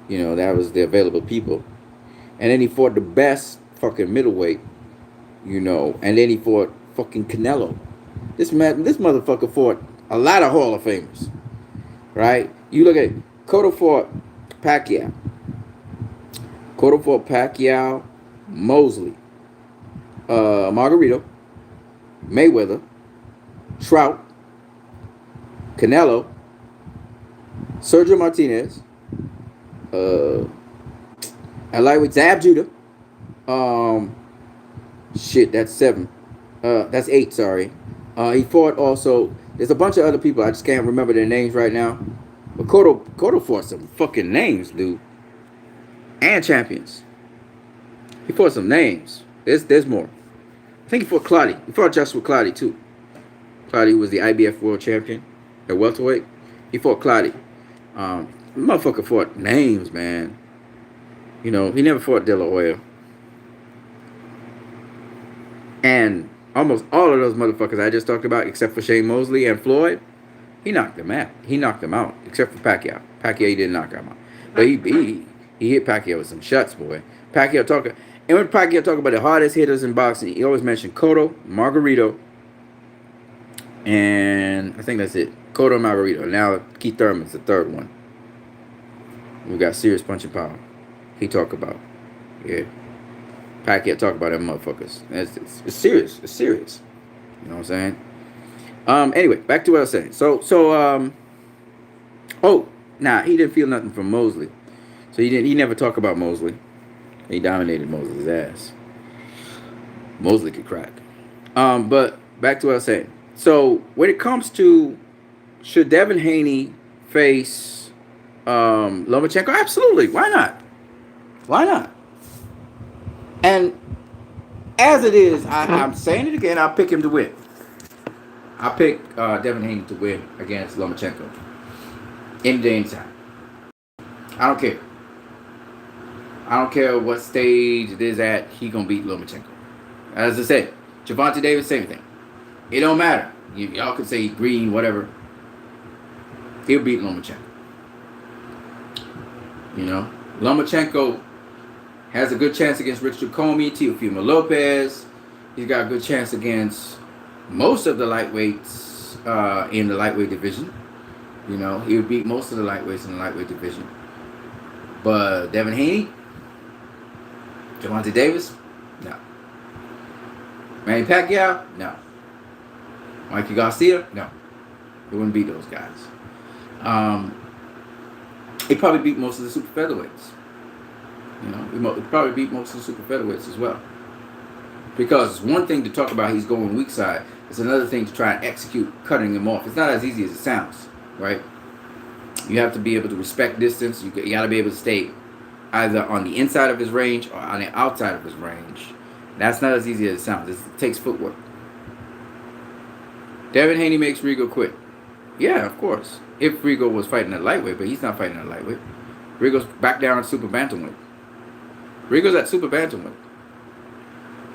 Speaker 1: that was the available people. And then he fought the best fucking middleweight, and then he fought fucking Canelo. This motherfucker fought a lot of Hall of Famers, right? You look at it. Cotto fought Pacquiao. Mosley, Margarito, Mayweather, Trout, Canelo, Sergio Martinez, at lightweight Zab Judah. That's 7. That's 8. Sorry. He fought also. There's a bunch of other people. I just can't remember their names right now. But Cotto fought some fucking names, dude, and champions. He fought some names. There's more. I think he fought Clottey. He fought Joshua Clottey too. Clottey was the IBF world champion at welterweight. He fought Clottey. Motherfucker fought names, man. He never fought De La Hoya. And almost all of those motherfuckers I just talked about, except for Shane Mosley and Floyd, he knocked them out. Except for Pacquiao. Pacquiao, he didn't knock him out. But he hit Pacquiao with some shots, boy. And when Pacquiao talk about the hardest hitters in boxing, he always mentioned Cotto, Margarito, and I think that's it. Cotto, Margarito. Now Keith Thurman's the third one. We got serious punching power. He talk about, Pacquiao talk about them motherfuckers. It's serious. It's serious. You know what I'm saying? Anyway, back to what I was saying. He didn't feel nothing from Mosley. So he never talked about Mosley. He dominated Mosley's ass. Mosley could crack. But back to what I was saying. So when it comes to, should Devin Haney face Lomachenko? Absolutely. Why not? And as it is, I'm saying it again, I'll pick him to win. I'll pick Devin Haney to win against Lomachenko. Any day, anytime. I don't care. I don't care what stage it is at, he gonna beat Lomachenko. As I said, Gervonta Davis, same thing. It don't matter. Y'all can say green, whatever. He'll beat Lomachenko. Lomachenko has a good chance against Richard Comey, Teofimo Lopez. He's got a good chance against most of the lightweights in the lightweight division. He would beat most of the lightweights in the lightweight division. But Devin Haney, Gervonta Davis, no. Manny Pacquiao, no. Mikey Garcia, no. He wouldn't beat those guys. He probably beat most of the super featherweights. He probably beat most of the super featherweights as well. Because it's one thing to talk about he's going weak side. It's another thing to try and execute cutting him off. It's not as easy as it sounds, right? You have to be able to respect distance. You got to be able to stay either on the inside of his range or on the outside of his range. That's not as easy as it sounds. It takes footwork. Devin Haney makes Rigo quit. Yeah, of course. If Rigo was fighting at lightweight, but he's not fighting at lightweight. Rigo's back down at super bantamweight. Rigo's at super bantamweight.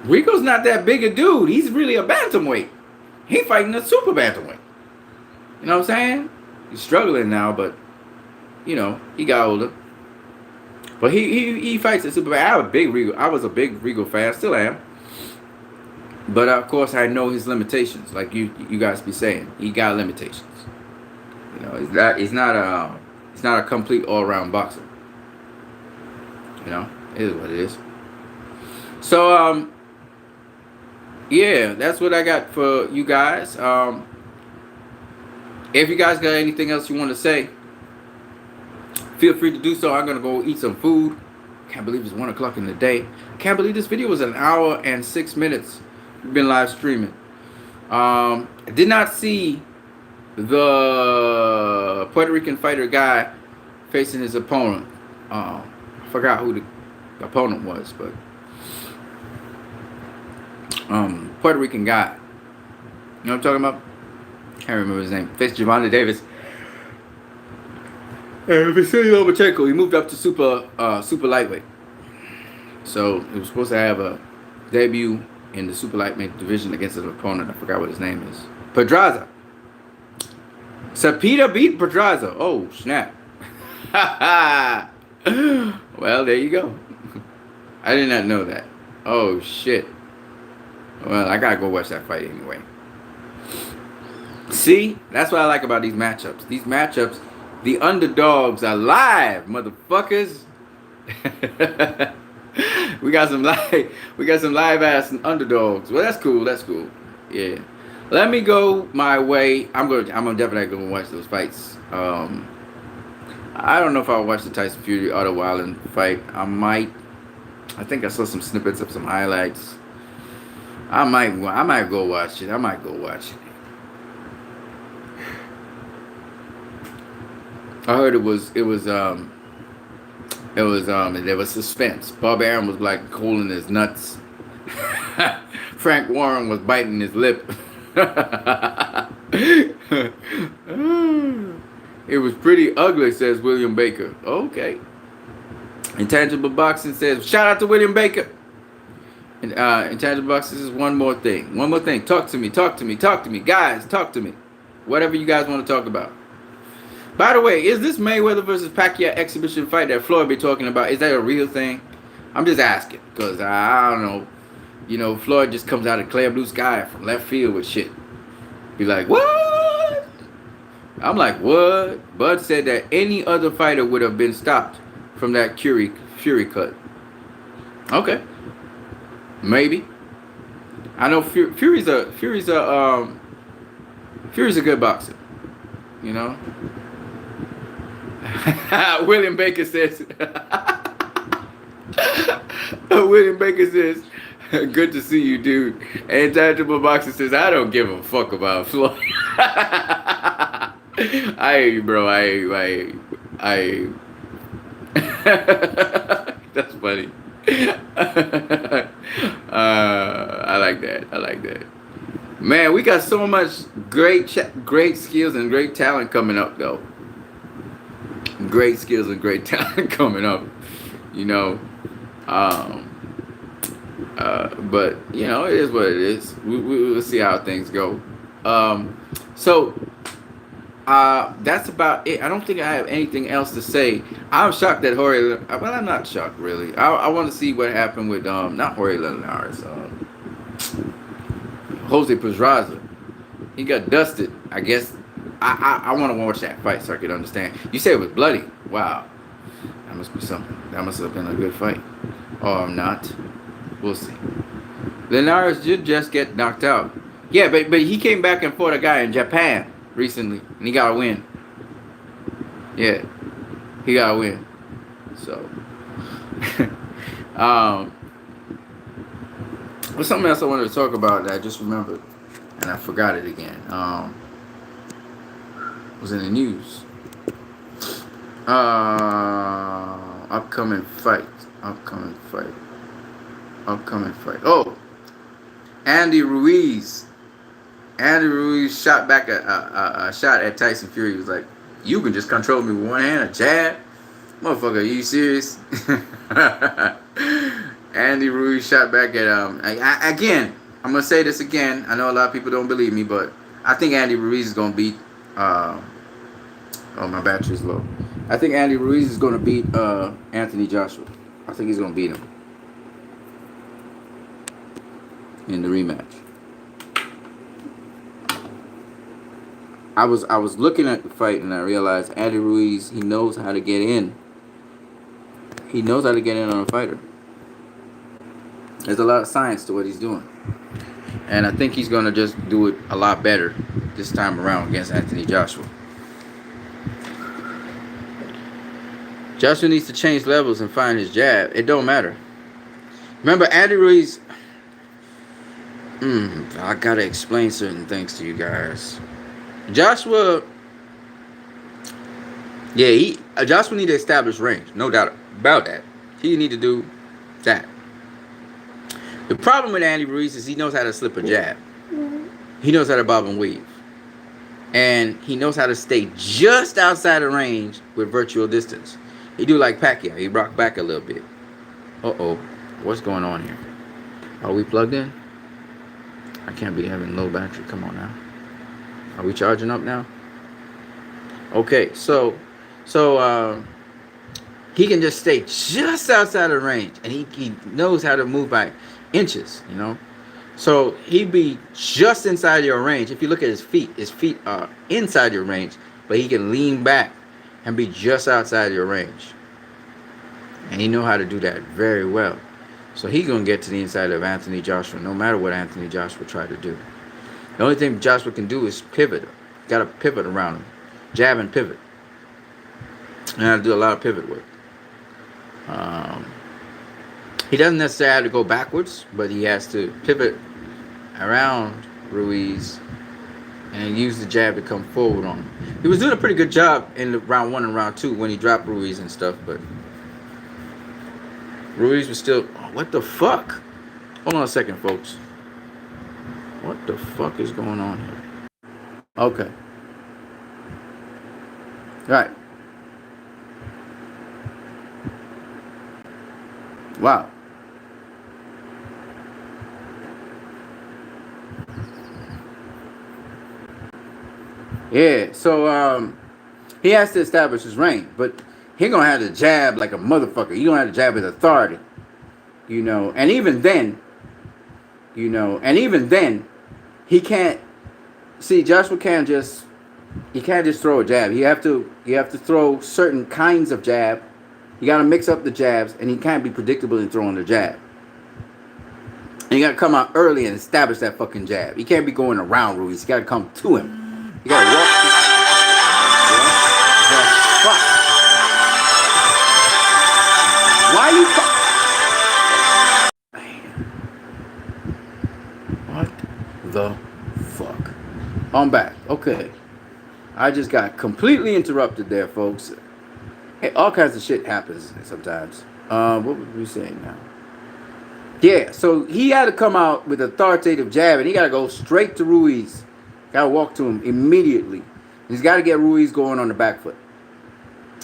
Speaker 1: Rigo's not that big a dude. He's really a bantamweight. He fighting a super bantamweight. You know what I'm saying? He's struggling now, but you know he got older. But he fights at super bantamweight. I was a big Rigo fan. Still am. But of course, I know his limitations. Like you guys be saying, he got limitations. You know, he's not a complete all around boxer. You know, it is what it is. So yeah, that's what I got for you guys. If you guys got anything else you want to say, feel free to do so. I'm gonna go eat some food. Can't believe it's 1 o'clock in the day. Can't believe this video was 1 hour and 6 minutes. We've been live streaming. I did not see the Puerto Rican fighter guy facing his opponent. I forgot who the opponent was, but Puerto Rican guy. You know what I'm talking about? Can't remember his name. Faced Gervonta Davis. And Vasily Lomachenko, he moved up to super lightweight. So he was supposed to have a debut in the super lightweight division against an opponent. I forgot what his name is. Pedraza. Sapita beat Pedraza. Oh, snap. Well, there you go. I did not know that. Oh, shit. Well, I gotta go watch that fight anyway. See? That's what I like about these matchups. These matchups, the underdogs are live, motherfuckers. we got some live ass underdogs. Well, that's cool. That's cool. Yeah. Let me go my way. I'm definitely gonna watch those fights. I don't know if I'll watch the Tyson Fury Otto Wallin fight. I might. I think I saw some snippets of some highlights. I might go watch it. I heard there was suspense. Bob Arum was like holding his nuts. Frank Warren was biting his lip. It was pretty ugly, says William Baker. Okay. Intangible Boxing says, shout out to William Baker. And Intangible Boxing says one more thing. Talk to me. Guys, talk to me. Whatever you guys want to talk about. By the way, is this Mayweather versus Pacquiao exhibition fight that Floyd be talking about, is that a real thing? I'm just asking, because I don't know. You know, Floyd just comes out of clear blue sky from left field with shit. Be like, what? I'm like, what? Bud said that any other fighter would have been stopped from that Fury cut. Okay. Maybe. I know Fury's a good boxer. You know? William Baker says good to see you, dude. And Intangible Boxer says, I don't give a fuck about Floyd. I hear you, bro. I that's funny. I like that. Man, we got so much great skills and great talent coming up, though. Great skills and great talent coming up, you know. But you know, it is what it is. We'll see how things go. So that's about it. I don't think I have anything else to say. I'm shocked that Jorge. Well, I'm not shocked really. I want to see what happened with not Jorge Linares. Jose Pedraza. He got dusted. I guess. I want to watch that fight so I can understand. You said it was bloody. Wow. That must be something. That must have been a good fight. Or not. We'll see. Linares did just get knocked out. Yeah, but he came back and fought a guy in Japan recently, and he got a win. Yeah, he got a win. So, what's something else I wanted to talk about that I just remembered, and I forgot it again. Was in the news. Upcoming fight. Oh, Andy Ruiz shot back a shot at Tyson Fury. He was like, you can just control me with one hand, a jab. Motherfucker, are you serious? Andy Ruiz shot back at again. I'm gonna say this again. I know a lot of people don't believe me, but I think Andy Ruiz is gonna beat. Oh, my battery's low. I think Andy Ruiz is gonna beat Anthony Joshua. I think he's gonna beat him in the rematch. I was looking at the fight and I realized Andy Ruiz, he knows how to get in. He knows how to get in on a fighter. There's a lot of science to what he's doing. And I think he's going to just do it a lot better this time around against Anthony Joshua. Joshua needs to change levels and find his jab. It don't matter. Remember, Andy Ruiz... I got to explain certain things to you guys. Joshua... Yeah, Joshua need to establish range. No doubt about that. He need to do that. The problem with Andy Ruiz is he knows how to slip a jab. He knows how to bob and weave. And he knows how to stay just outside of range with virtual distance. He do like Pacquiao. He rock back a little bit. Uh-oh. What's going on here? Are we plugged in? I can't be having low battery. Come on now. Are we charging up now? Okay, so he can just stay just outside of range. And he knows how to move by inches, you know. So he'd be just inside your range. If you look at his feet are inside your range, but he can lean back and be just outside your range. And he know how to do that very well. So he's going to get to the inside of Anthony Joshua, no matter what Anthony Joshua try to do. The only thing Joshua can do is pivot. Got to pivot around him. Jab and pivot. And I do a lot of pivot work. He doesn't necessarily have to go backwards, but he has to pivot around Ruiz and use the jab to come forward on him. He was doing a pretty good job in the round 1 and round 2 when he dropped Ruiz and stuff, but Ruiz was still... Oh, what the fuck? Hold on a second, folks. What the fuck is going on here? Okay. All right. Wow. Yeah, so he has to establish his range, but he gonna have to jab like a motherfucker. He gonna have to jab with authority, you know. And even then, he can't. See, Joshua can't just throw a jab. You have to throw certain kinds of jab. You got to mix up the jabs, and he can't be predictable in throwing the jab. And you got to come out early and establish that fucking jab. You can't be going around Ruiz. You got to come to him. You got to walk. Why you? What the fuck? I'm back. Okay. I just got completely interrupted there, folks. Hey, all kinds of shit happens sometimes. What were we saying now? Yeah, so he had to come out with authoritative jab, and he got to go straight to Ruiz. Got to walk to him immediately. He's got to get Ruiz going on the back foot.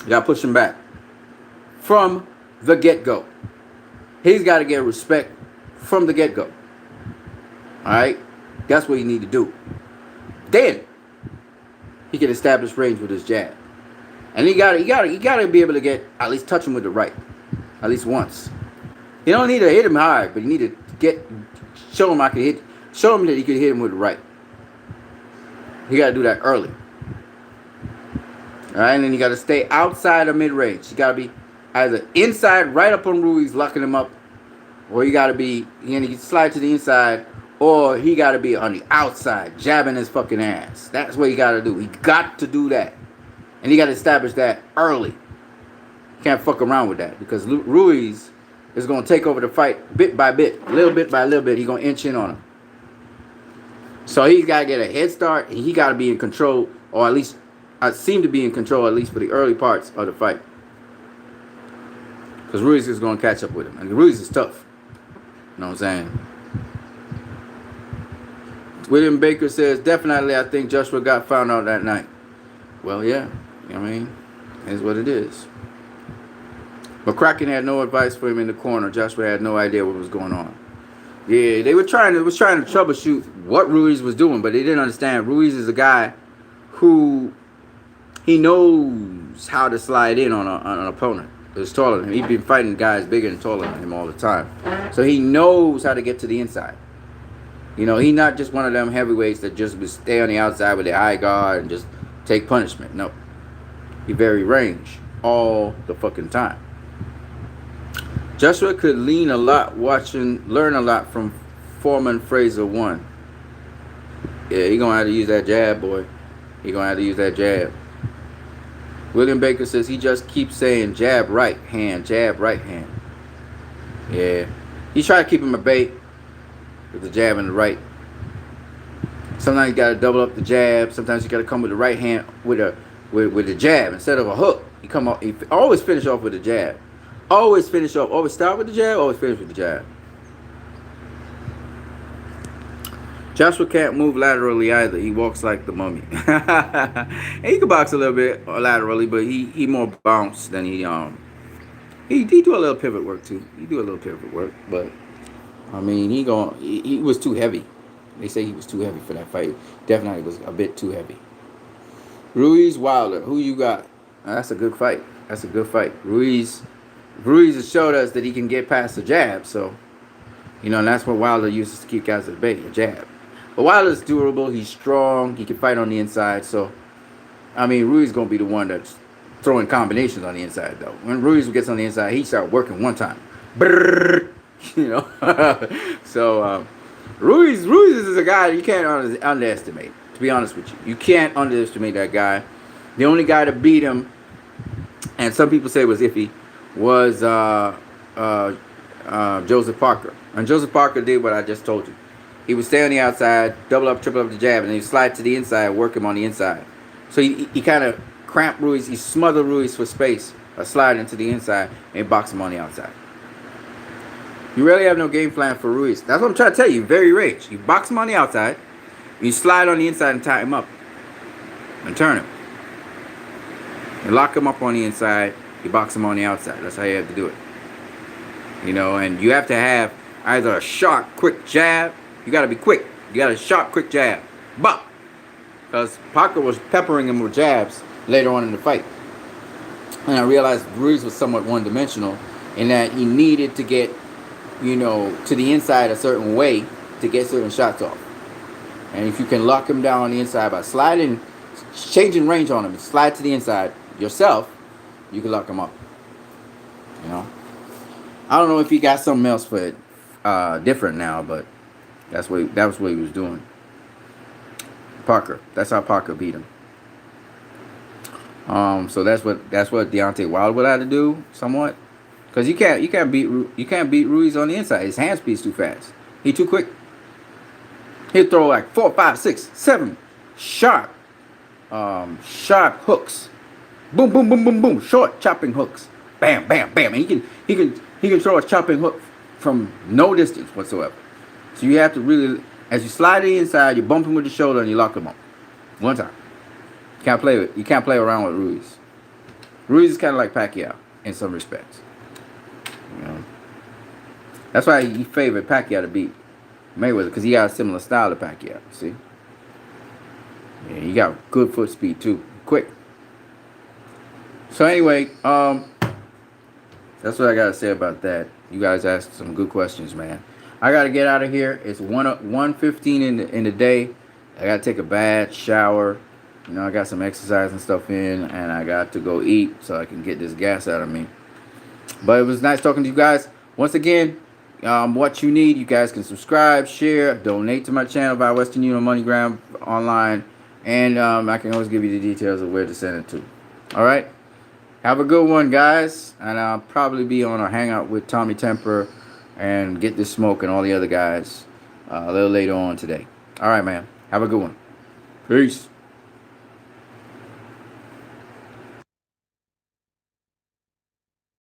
Speaker 1: You got to push him back from the get-go. He's got to get respect from the get-go. All right? That's what you need to do. Then he can establish range with his jab. And he gotta be able to get, at least touch him with the right. At least once. You don't need to hit him hard, but you need to show him that he can hit him with the right. You gotta do that early. Alright, and then you gotta stay outside of mid-range. You gotta be either inside, right up on Ruiz, locking him up, or you gotta be, you can slide to the inside, or he gotta be on the outside, jabbing his fucking ass. That's what you gotta do. You got to do that. And you got to establish that early. You can't fuck around with that, because Ruiz is going to take over the fight bit by bit, little bit by little bit. He's going to inch in on him. So he's got to get a head start, and he got to be in control, or at least seem to be in control, at least for the early parts of the fight. Because Ruiz is going to catch up with him. And Ruiz is tough. You know what I'm saying? William Baker says, definitely I think Joshua got found out that night. Well, yeah. You know what I mean? It's what it is. McCracken had no advice for him in the corner. Joshua had no idea what was going on. Yeah, they were trying to troubleshoot what Ruiz was doing, but they didn't understand. Ruiz is a guy who he knows how to slide in on an opponent that's taller than him. He's been fighting guys bigger and taller than him all the time, so he knows how to get to the inside. You know, he's not just one of them heavyweights that just would stay on the outside with their high guard and just take punishment. No, he very range all the fucking time. Joshua could learn a lot from Foreman Fraser 1. Yeah, he gonna have to use that jab, boy. He gonna have to use that jab. William Baker says he just keeps saying jab right hand, jab right hand. Yeah, he's trying to keep him at bay with the jab and the right. Sometimes you gotta double up the jab. Sometimes you gotta come with the right hand with a jab instead of a hook. He always finish off with a jab. Always finish off. Always start with the jab. Always finish with the jab. Joshua can't move laterally either. He walks like the mummy. He can box a little bit laterally, but he more bounce than he do a little pivot work too. He do a little pivot work, but I mean he was too heavy. They say he was too heavy for that fight. Definitely was a bit too heavy. Ruiz Wilder, who you got? That's a good fight. That's a good fight. Ruiz has showed us that he can get past the jab, so you know, and that's what Wilder uses to keep guys at bay, a jab. But Wilder's durable, he's strong, he can fight on the inside, so I mean Ruiz gonna be the one that's throwing combinations on the inside though. When Ruiz gets on the inside, he starts working one time. Brrr, you know. So Ruiz is a guy you can't underestimate, to be honest with you. You can't underestimate that guy. The only guy to beat him, and some people say was iffy, was Joseph Parker. And Joseph Parker did what I just told you. He would stay on the outside, double up, triple up the jab, and then he'd slide to the inside, work him on the inside. So he kind of cramped Ruiz, he smothered Ruiz for space, slide into the inside, and box him on the outside. You really have no game plan for Ruiz. That's what I'm trying to tell you. Very rich. You box him on the outside, you slide on the inside and tie him up, and turn him. You lock him up on the inside, you box him on the outside. That's how you have to do it. You know, and you have to have either a sharp, quick jab. You got to be quick. You got a sharp, quick jab. But because Parker was peppering him with jabs later on in the fight. And I realized Ruiz was somewhat one-dimensional in that he needed to get, you know, to the inside a certain way to get certain shots off. And if you can lock him down on the inside by sliding, changing range on him, slide to the inside yourself, you can lock him up. You know? I don't know if he got something else for it different now, but that was what he was doing. Parker. That's how Parker beat him. So that's what Deontay Wilder would have to do somewhat, because you can't beat Ruiz on the inside. His hand speed's too fast. He too quick. He'll throw like 4, 5, 6, 7 sharp hooks. Boom, boom, boom, boom, boom. Short chopping hooks. Bam, bam, bam. And he can throw a chopping hook from no distance whatsoever. So you have to really, as you slide it inside, you bump him with the shoulder and you lock him up. One time. You can't play around with Ruiz. Ruiz is kind of like Pacquiao in some respects. You know? That's why he favored Pacquiao to beat Mayweather, because he got a similar style to Pacquiao. See? Yeah, he got good foot speed too. Quick. So anyway, that's what I gotta say about that. You guys asked some good questions, man. I gotta get out of here. It's 1:15 in the day. I gotta take a bath, shower. You know, I got some exercise and stuff in, and I got to go eat so I can get this gas out of me. But it was nice talking to you guys. Once again, what you need, you guys can subscribe, share, donate to my channel via Western Union, MoneyGram, online, and I can always give you the details of where to send it to. All right? Have a good one, guys, and I'll probably be on a hangout with Tommy Temper and Get This Smoke and all the other guys a little later on today. All right, man. Have a good one. Peace.